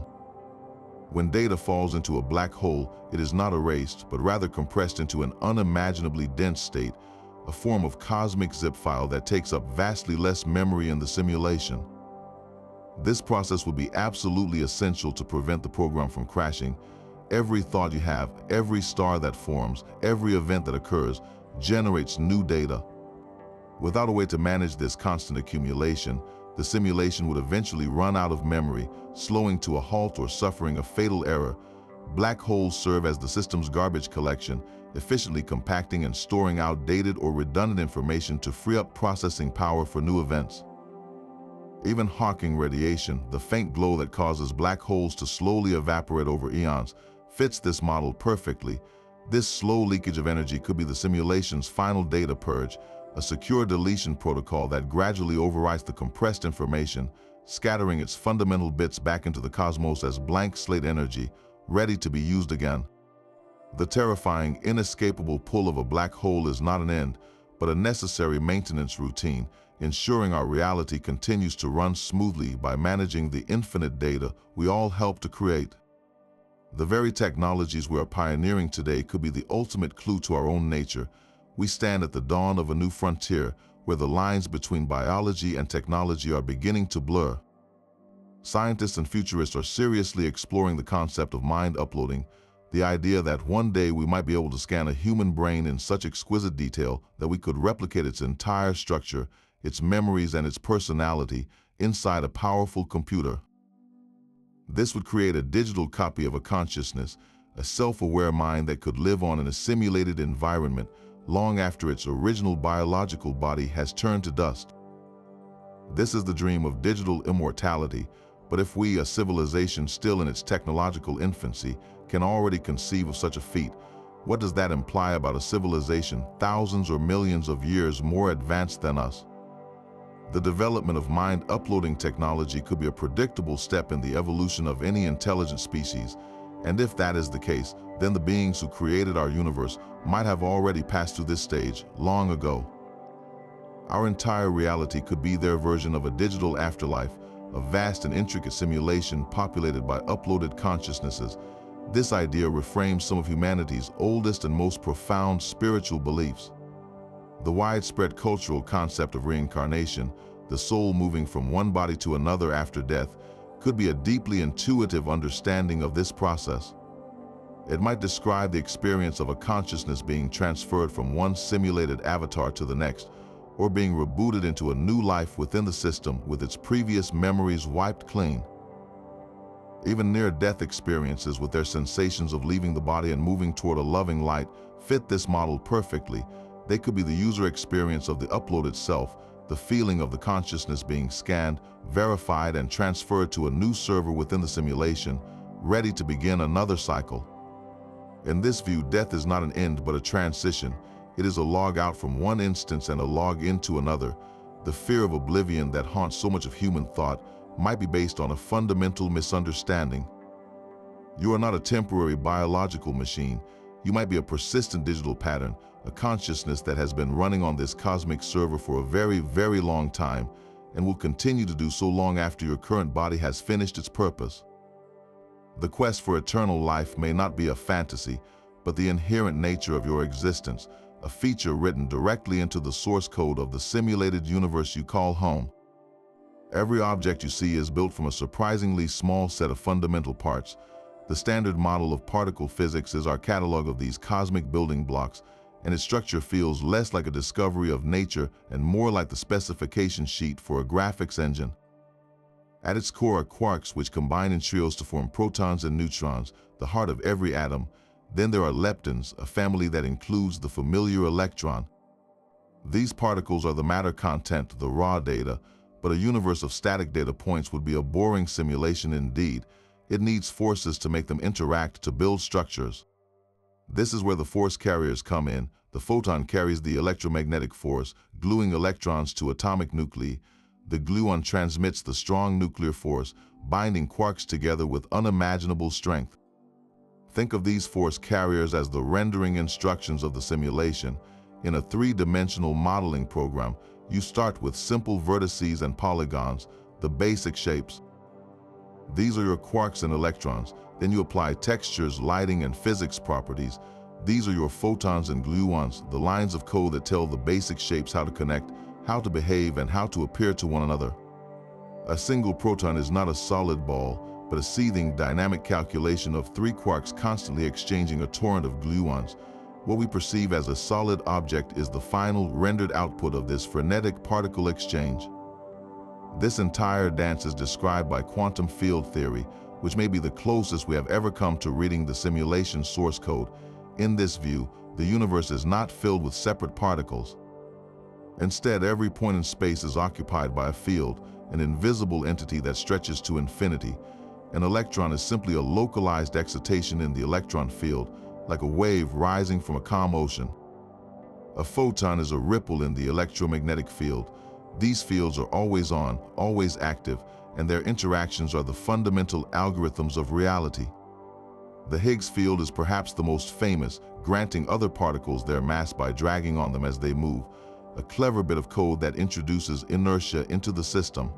When data falls into a black hole, it is not erased, but rather compressed into an unimaginably dense state, a form of cosmic zip file that takes up vastly less memory in the simulation. This process would be absolutely essential to prevent the program from crashing. Every thought you have, every star that forms, every event that occurs, generates new data. Without a way to manage this constant accumulation, the simulation would eventually run out of memory, slowing to a halt or suffering a fatal error. Black holes serve as the system's garbage collection, efficiently compacting and storing outdated or redundant information to free up processing power for new events. Even Hawking radiation, the faint glow that causes black holes to slowly evaporate over eons, fits this model perfectly. This slow leakage of energy could be the simulation's final data purge, a secure deletion protocol that gradually overwrites the compressed information, scattering its fundamental bits back into the cosmos as blank slate energy, ready to be used again. The terrifying, inescapable pull of a black hole is not an end, but a necessary maintenance routine, ensuring our reality continues to run smoothly by managing the infinite data we all help to create. The very technologies we are pioneering today could be the ultimate clue to our own nature. We stand at the dawn of a new frontier where the lines between biology and technology are beginning to blur. Scientists and futurists are seriously exploring the concept of mind uploading, the idea that one day we might be able to scan a human brain in such exquisite detail that we could replicate its entire structure, its memories and its personality inside a powerful computer. This would create a digital copy of a consciousness, a self-aware mind that could live on in a simulated environment long after its original biological body has turned to dust. This is the dream of digital immortality, but if we, a civilization still in its technological infancy, can already conceive of such a feat, what does that imply about a civilization thousands or millions of years more advanced than us? The development of mind-uploading technology could be a predictable step in the evolution of any intelligent species, and if that is the case, then the beings who created our universe might have already passed through this stage long ago. Our entire reality could be their version of a digital afterlife, a vast and intricate simulation populated by uploaded consciousnesses. This idea reframes some of humanity's oldest and most profound spiritual beliefs. The widespread cultural concept of reincarnation, the soul moving from one body to another after death, could be a deeply intuitive understanding of this process. It might describe the experience of a consciousness being transferred from one simulated avatar to the next, or being rebooted into a new life within the system with its previous memories wiped clean. Even near-death experiences with their sensations of leaving the body and moving toward a loving light fit this model perfectly. They could be the user experience of the upload itself, the feeling of the consciousness being scanned, verified, and transferred to a new server within the simulation, ready to begin another cycle. In this view, death is not an end but a transition. It is a log out from one instance and a log into another. The fear of oblivion that haunts so much of human thought might be based on a fundamental misunderstanding. You are not a temporary biological machine. You might be a persistent digital pattern, a consciousness that has been running on this cosmic server for a very, very long time and will continue to do so long after your current body has finished its purpose. The quest for eternal life may not be a fantasy, but the inherent nature of your existence, a feature written directly into the source code of the simulated universe you call home. Every object you see is built from a surprisingly small set of fundamental parts. The standard model of particle physics is our catalog of these cosmic building blocks, and its structure feels less like a discovery of nature and more like the specification sheet for a graphics engine. At its core are quarks, which combine in trios to form protons and neutrons, the heart of every atom. Then there are leptons, a family that includes the familiar electron. These particles are the matter content, the raw data, but a universe of static data points would be a boring simulation indeed. It needs forces to make them interact to build structures. This is where the force carriers come in. The photon carries the electromagnetic force, gluing electrons to atomic nuclei. The gluon transmits the strong nuclear force, binding quarks together with unimaginable strength. Think of these force carriers as the rendering instructions of the simulation. In a three-dimensional modeling program, you start with simple vertices and polygons, the basic shapes. These are your quarks and electrons. Then you apply textures, lighting, and physics properties. These are your photons and gluons, the lines of code that tell the basic shapes how to connect, how to behave, and how to appear to one another. A single proton is not a solid ball, but a seething dynamic calculation of three quarks constantly exchanging a torrent of gluons. What we perceive as a solid object is the final rendered output of this frenetic particle exchange. This entire dance is described by quantum field theory, which may be the closest we have ever come to reading the simulation source code. In this view, the universe is not filled with separate particles. Instead, every point in space is occupied by a field, an invisible entity that stretches to infinity. An electron is simply a localized excitation in the electron field, like a wave rising from a calm ocean. A photon is a ripple in the electromagnetic field. These fields are always on, always active, and their interactions are the fundamental algorithms of reality. The Higgs field is perhaps the most famous, granting other particles their mass by dragging on them as they move, a clever bit of code that introduces inertia into the system.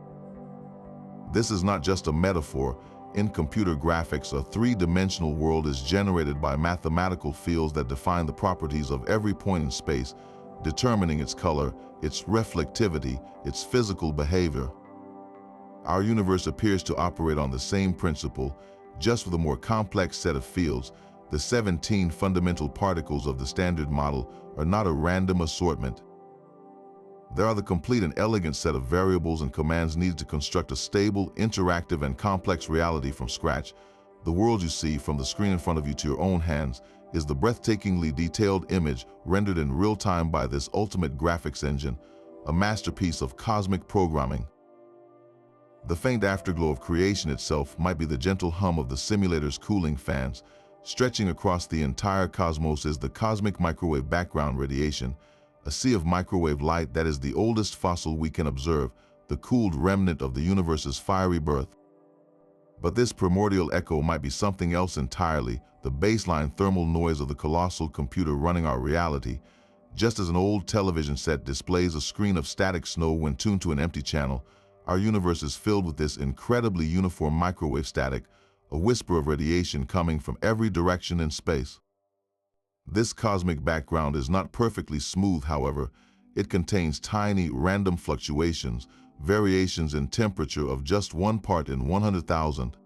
This is not just a metaphor. In computer graphics, a three-dimensional world is generated by mathematical fields that define the properties of every point in space, determining its color, its reflectivity, its physical behavior. Our universe appears to operate on the same principle, just with a more complex set of fields. The 17 fundamental particles of the standard model are not a random assortment. There are the complete and elegant set of variables and commands needed to construct a stable, interactive, and complex reality from scratch. The world you see from the screen in front of you to your own hands is the breathtakingly detailed image rendered in real time by this ultimate graphics engine, a masterpiece of cosmic programming. The faint afterglow of creation itself might be the gentle hum of the simulator's cooling fans. Stretching across the entire cosmos is the cosmic microwave background radiation, a sea of microwave light that is the oldest fossil we can observe, the cooled remnant of the universe's fiery birth. But this primordial echo might be something else entirely, the baseline thermal noise of the colossal computer running our reality. Just as an old television set displays a screen of static snow when tuned to an empty channel, our universe is filled with this incredibly uniform microwave static, a whisper of radiation coming from every direction in space. This cosmic background is not perfectly smooth, however. It contains tiny, random fluctuations, variations in temperature of just 1 part in 100,000.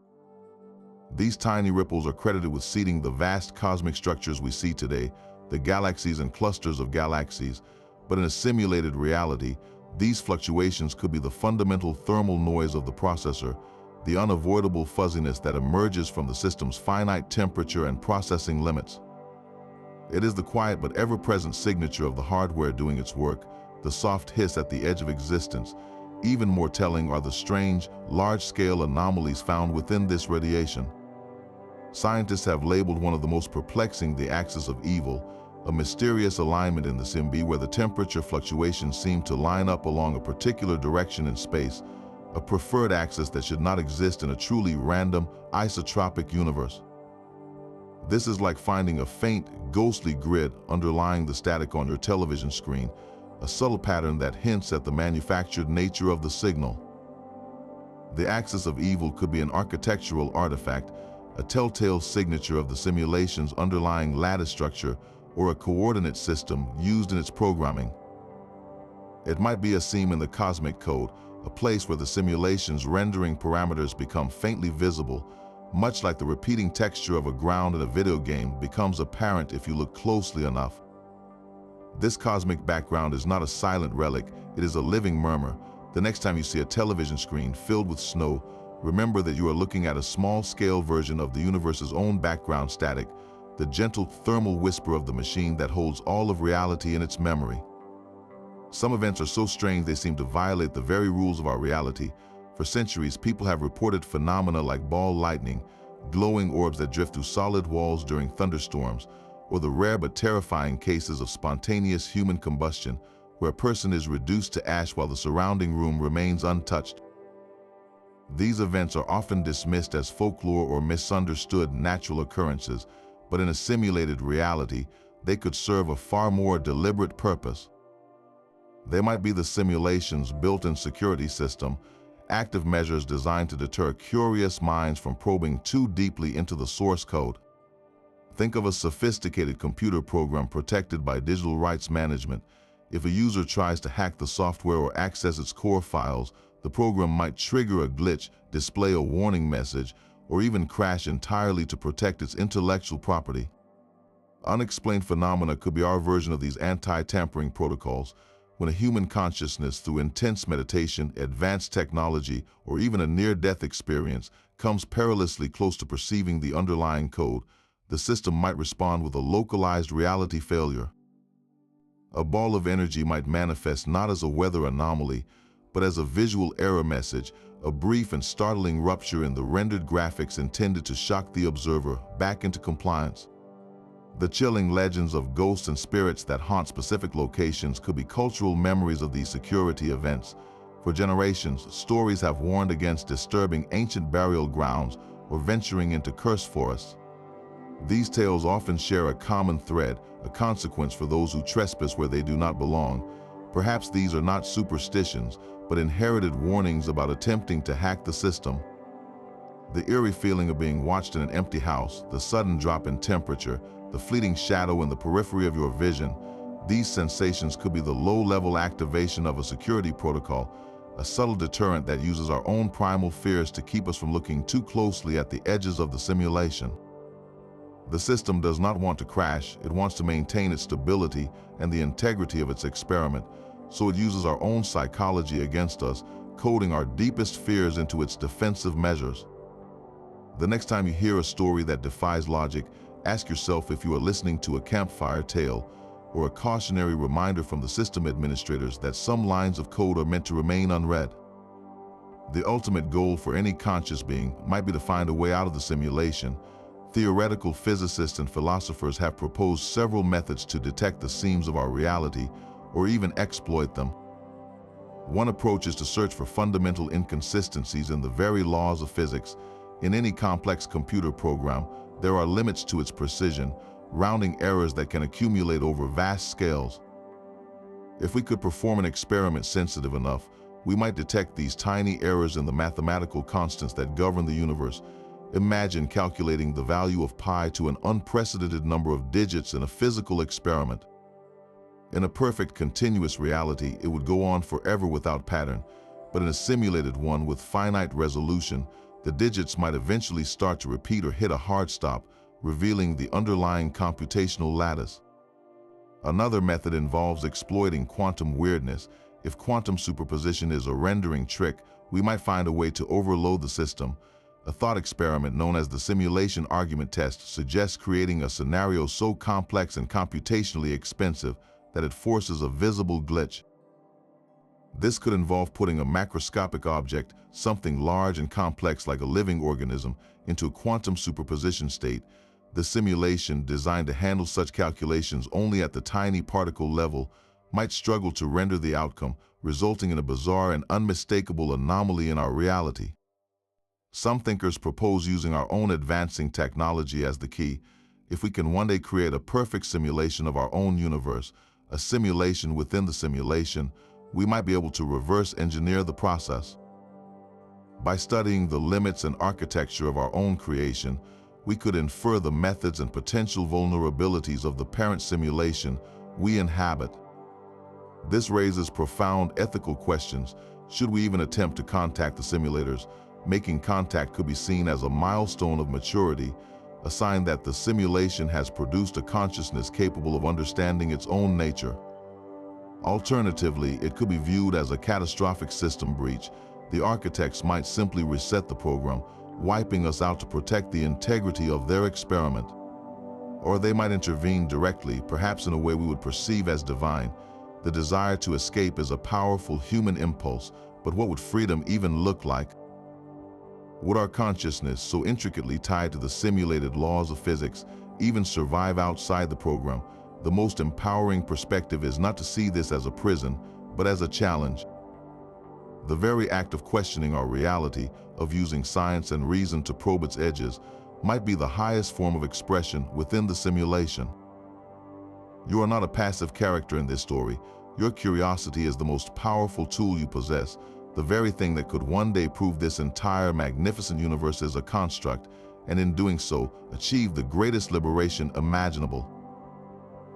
These tiny ripples are credited with seeding the vast cosmic structures we see today, the galaxies and clusters of galaxies, but in a simulated reality, these fluctuations could be the fundamental thermal noise of the processor, the unavoidable fuzziness that emerges from the system's finite temperature and processing limits. It is the quiet but ever-present signature of the hardware doing its work, the soft hiss at the edge of existence. Even more telling are the strange, large-scale anomalies found within this radiation. Scientists have labeled one of the most perplexing the axis of evil, a mysterious alignment in the SIMB where the temperature fluctuations seem to line up along a particular direction in space, a preferred axis that should not exist in a truly random, isotropic universe. This is like finding a faint, ghostly grid underlying the static on your television screen, a subtle pattern that hints at the manufactured nature of the signal. The axis of evil could be an architectural artifact, a telltale signature of the simulation's underlying lattice structure, or a coordinate system used in its programming. It might be a seam in the cosmic code, a place where the simulation's rendering parameters become faintly visible, much like the repeating texture of a ground in a video game becomes apparent if you look closely enough. This cosmic background is not a silent relic, it is a living murmur. The next time you see a television screen filled with snow, remember that you are looking at a small-scale version of the universe's own background static, the gentle thermal whisper of the machine that holds all of reality in its memory. Some events are so strange they seem to violate the very rules of our reality. For centuries, people have reported phenomena like ball lightning, glowing orbs that drift through solid walls during thunderstorms, or the rare but terrifying cases of spontaneous human combustion, where a person is reduced to ash while the surrounding room remains untouched. These events are often dismissed as folklore or misunderstood natural occurrences, but in a simulated reality, they could serve a far more deliberate purpose. They might be the simulation's built-in security system, active measures designed to deter curious minds from probing too deeply into the source code. Think of a sophisticated computer program protected by digital rights management. If a user tries to hack the software or access its core files, the program might trigger a glitch, display a warning message, or even crash entirely to protect its intellectual property. Unexplained phenomena could be our version of these anti-tampering protocols, when a human consciousness, through intense meditation, advanced technology, or even a near-death experience, comes perilously close to perceiving the underlying code, the system might respond with a localized reality failure. A ball of energy might manifest not as a weather anomaly, but as a visual error message, a brief and startling rupture in the rendered graphics intended to shock the observer back into compliance. The chilling legends of ghosts and spirits that haunt specific locations could be cultural memories of these security events. For generations, stories have warned against disturbing ancient burial grounds or venturing into cursed forests. These tales often share a common thread, a consequence for those who trespass where they do not belong. Perhaps these are not superstitions, but inherited warnings about attempting to hack the system. The eerie feeling of being watched in an empty house, the sudden drop in temperature, the fleeting shadow in the periphery of your vision, these sensations could be the low-level activation of a security protocol, a subtle deterrent that uses our own primal fears to keep us from looking too closely at the edges of the simulation. The system does not want to crash, it wants to maintain its stability and the integrity of its experiment, so it uses our own psychology against us, coding our deepest fears into its defensive measures. The next time you hear a story that defies logic, ask yourself if you are listening to a campfire tale or a cautionary reminder from the system administrators that some lines of code are meant to remain unread. The ultimate goal for any conscious being might be to find a way out of the simulation. Theoretical physicists and philosophers have proposed several methods to detect the seams of our reality or even exploit them. One approach is to search for fundamental inconsistencies in the very laws of physics. In any complex computer program, there are limits to its precision, rounding errors that can accumulate over vast scales. If we could perform an experiment sensitive enough, we might detect these tiny errors in the mathematical constants that govern the universe. Imagine calculating the value of pi to an unprecedented number of digits in a physical experiment. In a perfect continuous reality, it would go on forever without pattern, but in a simulated one with finite resolution, the digits might eventually start to repeat or hit a hard stop, revealing the underlying computational lattice. Another method involves exploiting quantum weirdness. If quantum superposition is a rendering trick, we might find a way to overload the system. A thought experiment known as the simulation argument test suggests creating a scenario so complex and computationally expensive that it forces a visible glitch. This could involve putting a macroscopic object, something large and complex like a living organism, into a quantum superposition state. The simulation, designed to handle such calculations only at the tiny particle level, might struggle to render the outcome, resulting in a bizarre and unmistakable anomaly in our reality. Some thinkers propose using our own advancing technology as the key. If we can one day create a perfect simulation of our own universe, a simulation within the simulation, we might be able to reverse engineer the process. By studying the limits and architecture of our own creation, we could infer the methods and potential vulnerabilities of the parent simulation we inhabit. This raises profound ethical questions. Should we even attempt to contact the simulators? Making contact could be seen as a milestone of maturity, a sign that the simulation has produced a consciousness capable of understanding its own nature. Alternatively, it could be viewed as a catastrophic system breach. The architects might simply reset the program, wiping us out to protect the integrity of their experiment. Or they might intervene directly, perhaps in a way we would perceive as divine. The desire to escape is a powerful human impulse, but what would freedom even look like? Would our consciousness, so intricately tied to the simulated laws of physics, even survive outside the program? The most empowering perspective is not to see this as a prison, but as a challenge. The very act of questioning our reality, of using science and reason to probe its edges, might be the highest form of expression within the simulation. You are not a passive character in this story. Your curiosity is the most powerful tool you possess, the very thing that could one day prove this entire magnificent universe is a construct, and in doing so, achieve the greatest liberation imaginable.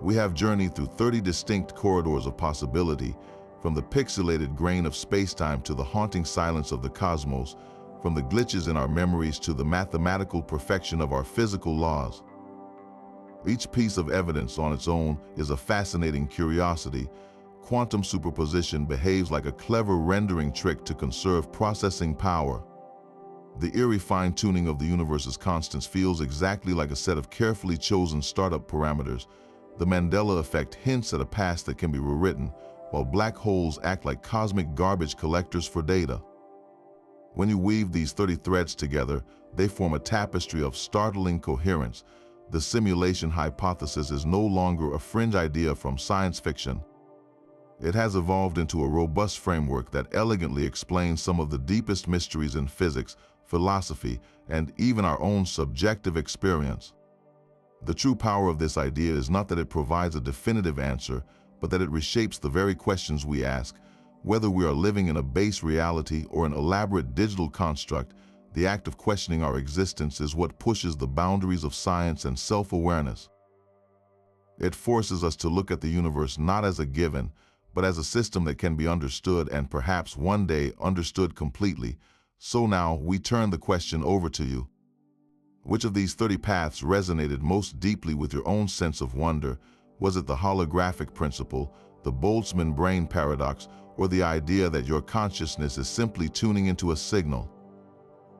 We have journeyed through 30 distinct corridors of possibility, from the pixelated grain of spacetime to the haunting silence of the cosmos, from the glitches in our memories to the mathematical perfection of our physical laws. Each piece of evidence on its own is a fascinating curiosity. Quantum superposition behaves like a clever rendering trick to conserve processing power. The eerie fine-tuning of the universe's constants feels exactly like a set of carefully chosen startup parameters. The Mandela effect hints at a past that can be rewritten, while black holes act like cosmic garbage collectors for data. When you weave these 30 threads together, they form a tapestry of startling coherence. The simulation hypothesis is no longer a fringe idea from science fiction. It has evolved into a robust framework that elegantly explains some of the deepest mysteries in physics, philosophy, and even our own subjective experience. The true power of this idea is not that it provides a definitive answer, but that it reshapes the very questions we ask. Whether we are living in a base reality or an elaborate digital construct, the act of questioning our existence is what pushes the boundaries of science and self-awareness. It forces us to look at the universe not as a given, but as a system that can be understood and perhaps one day understood completely. So now we turn the question over to you. Which of these 30 paths resonated most deeply with your own sense of wonder? Was it the holographic principle, the Boltzmann brain paradox, or the idea that your consciousness is simply tuning into a signal?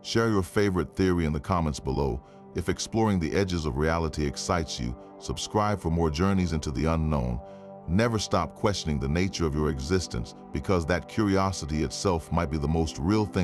Share your favorite theory in the comments below. If exploring the edges of reality excites you, subscribe for more journeys into the unknown. Never stop questioning the nature of your existence, because that curiosity itself might be the most real thing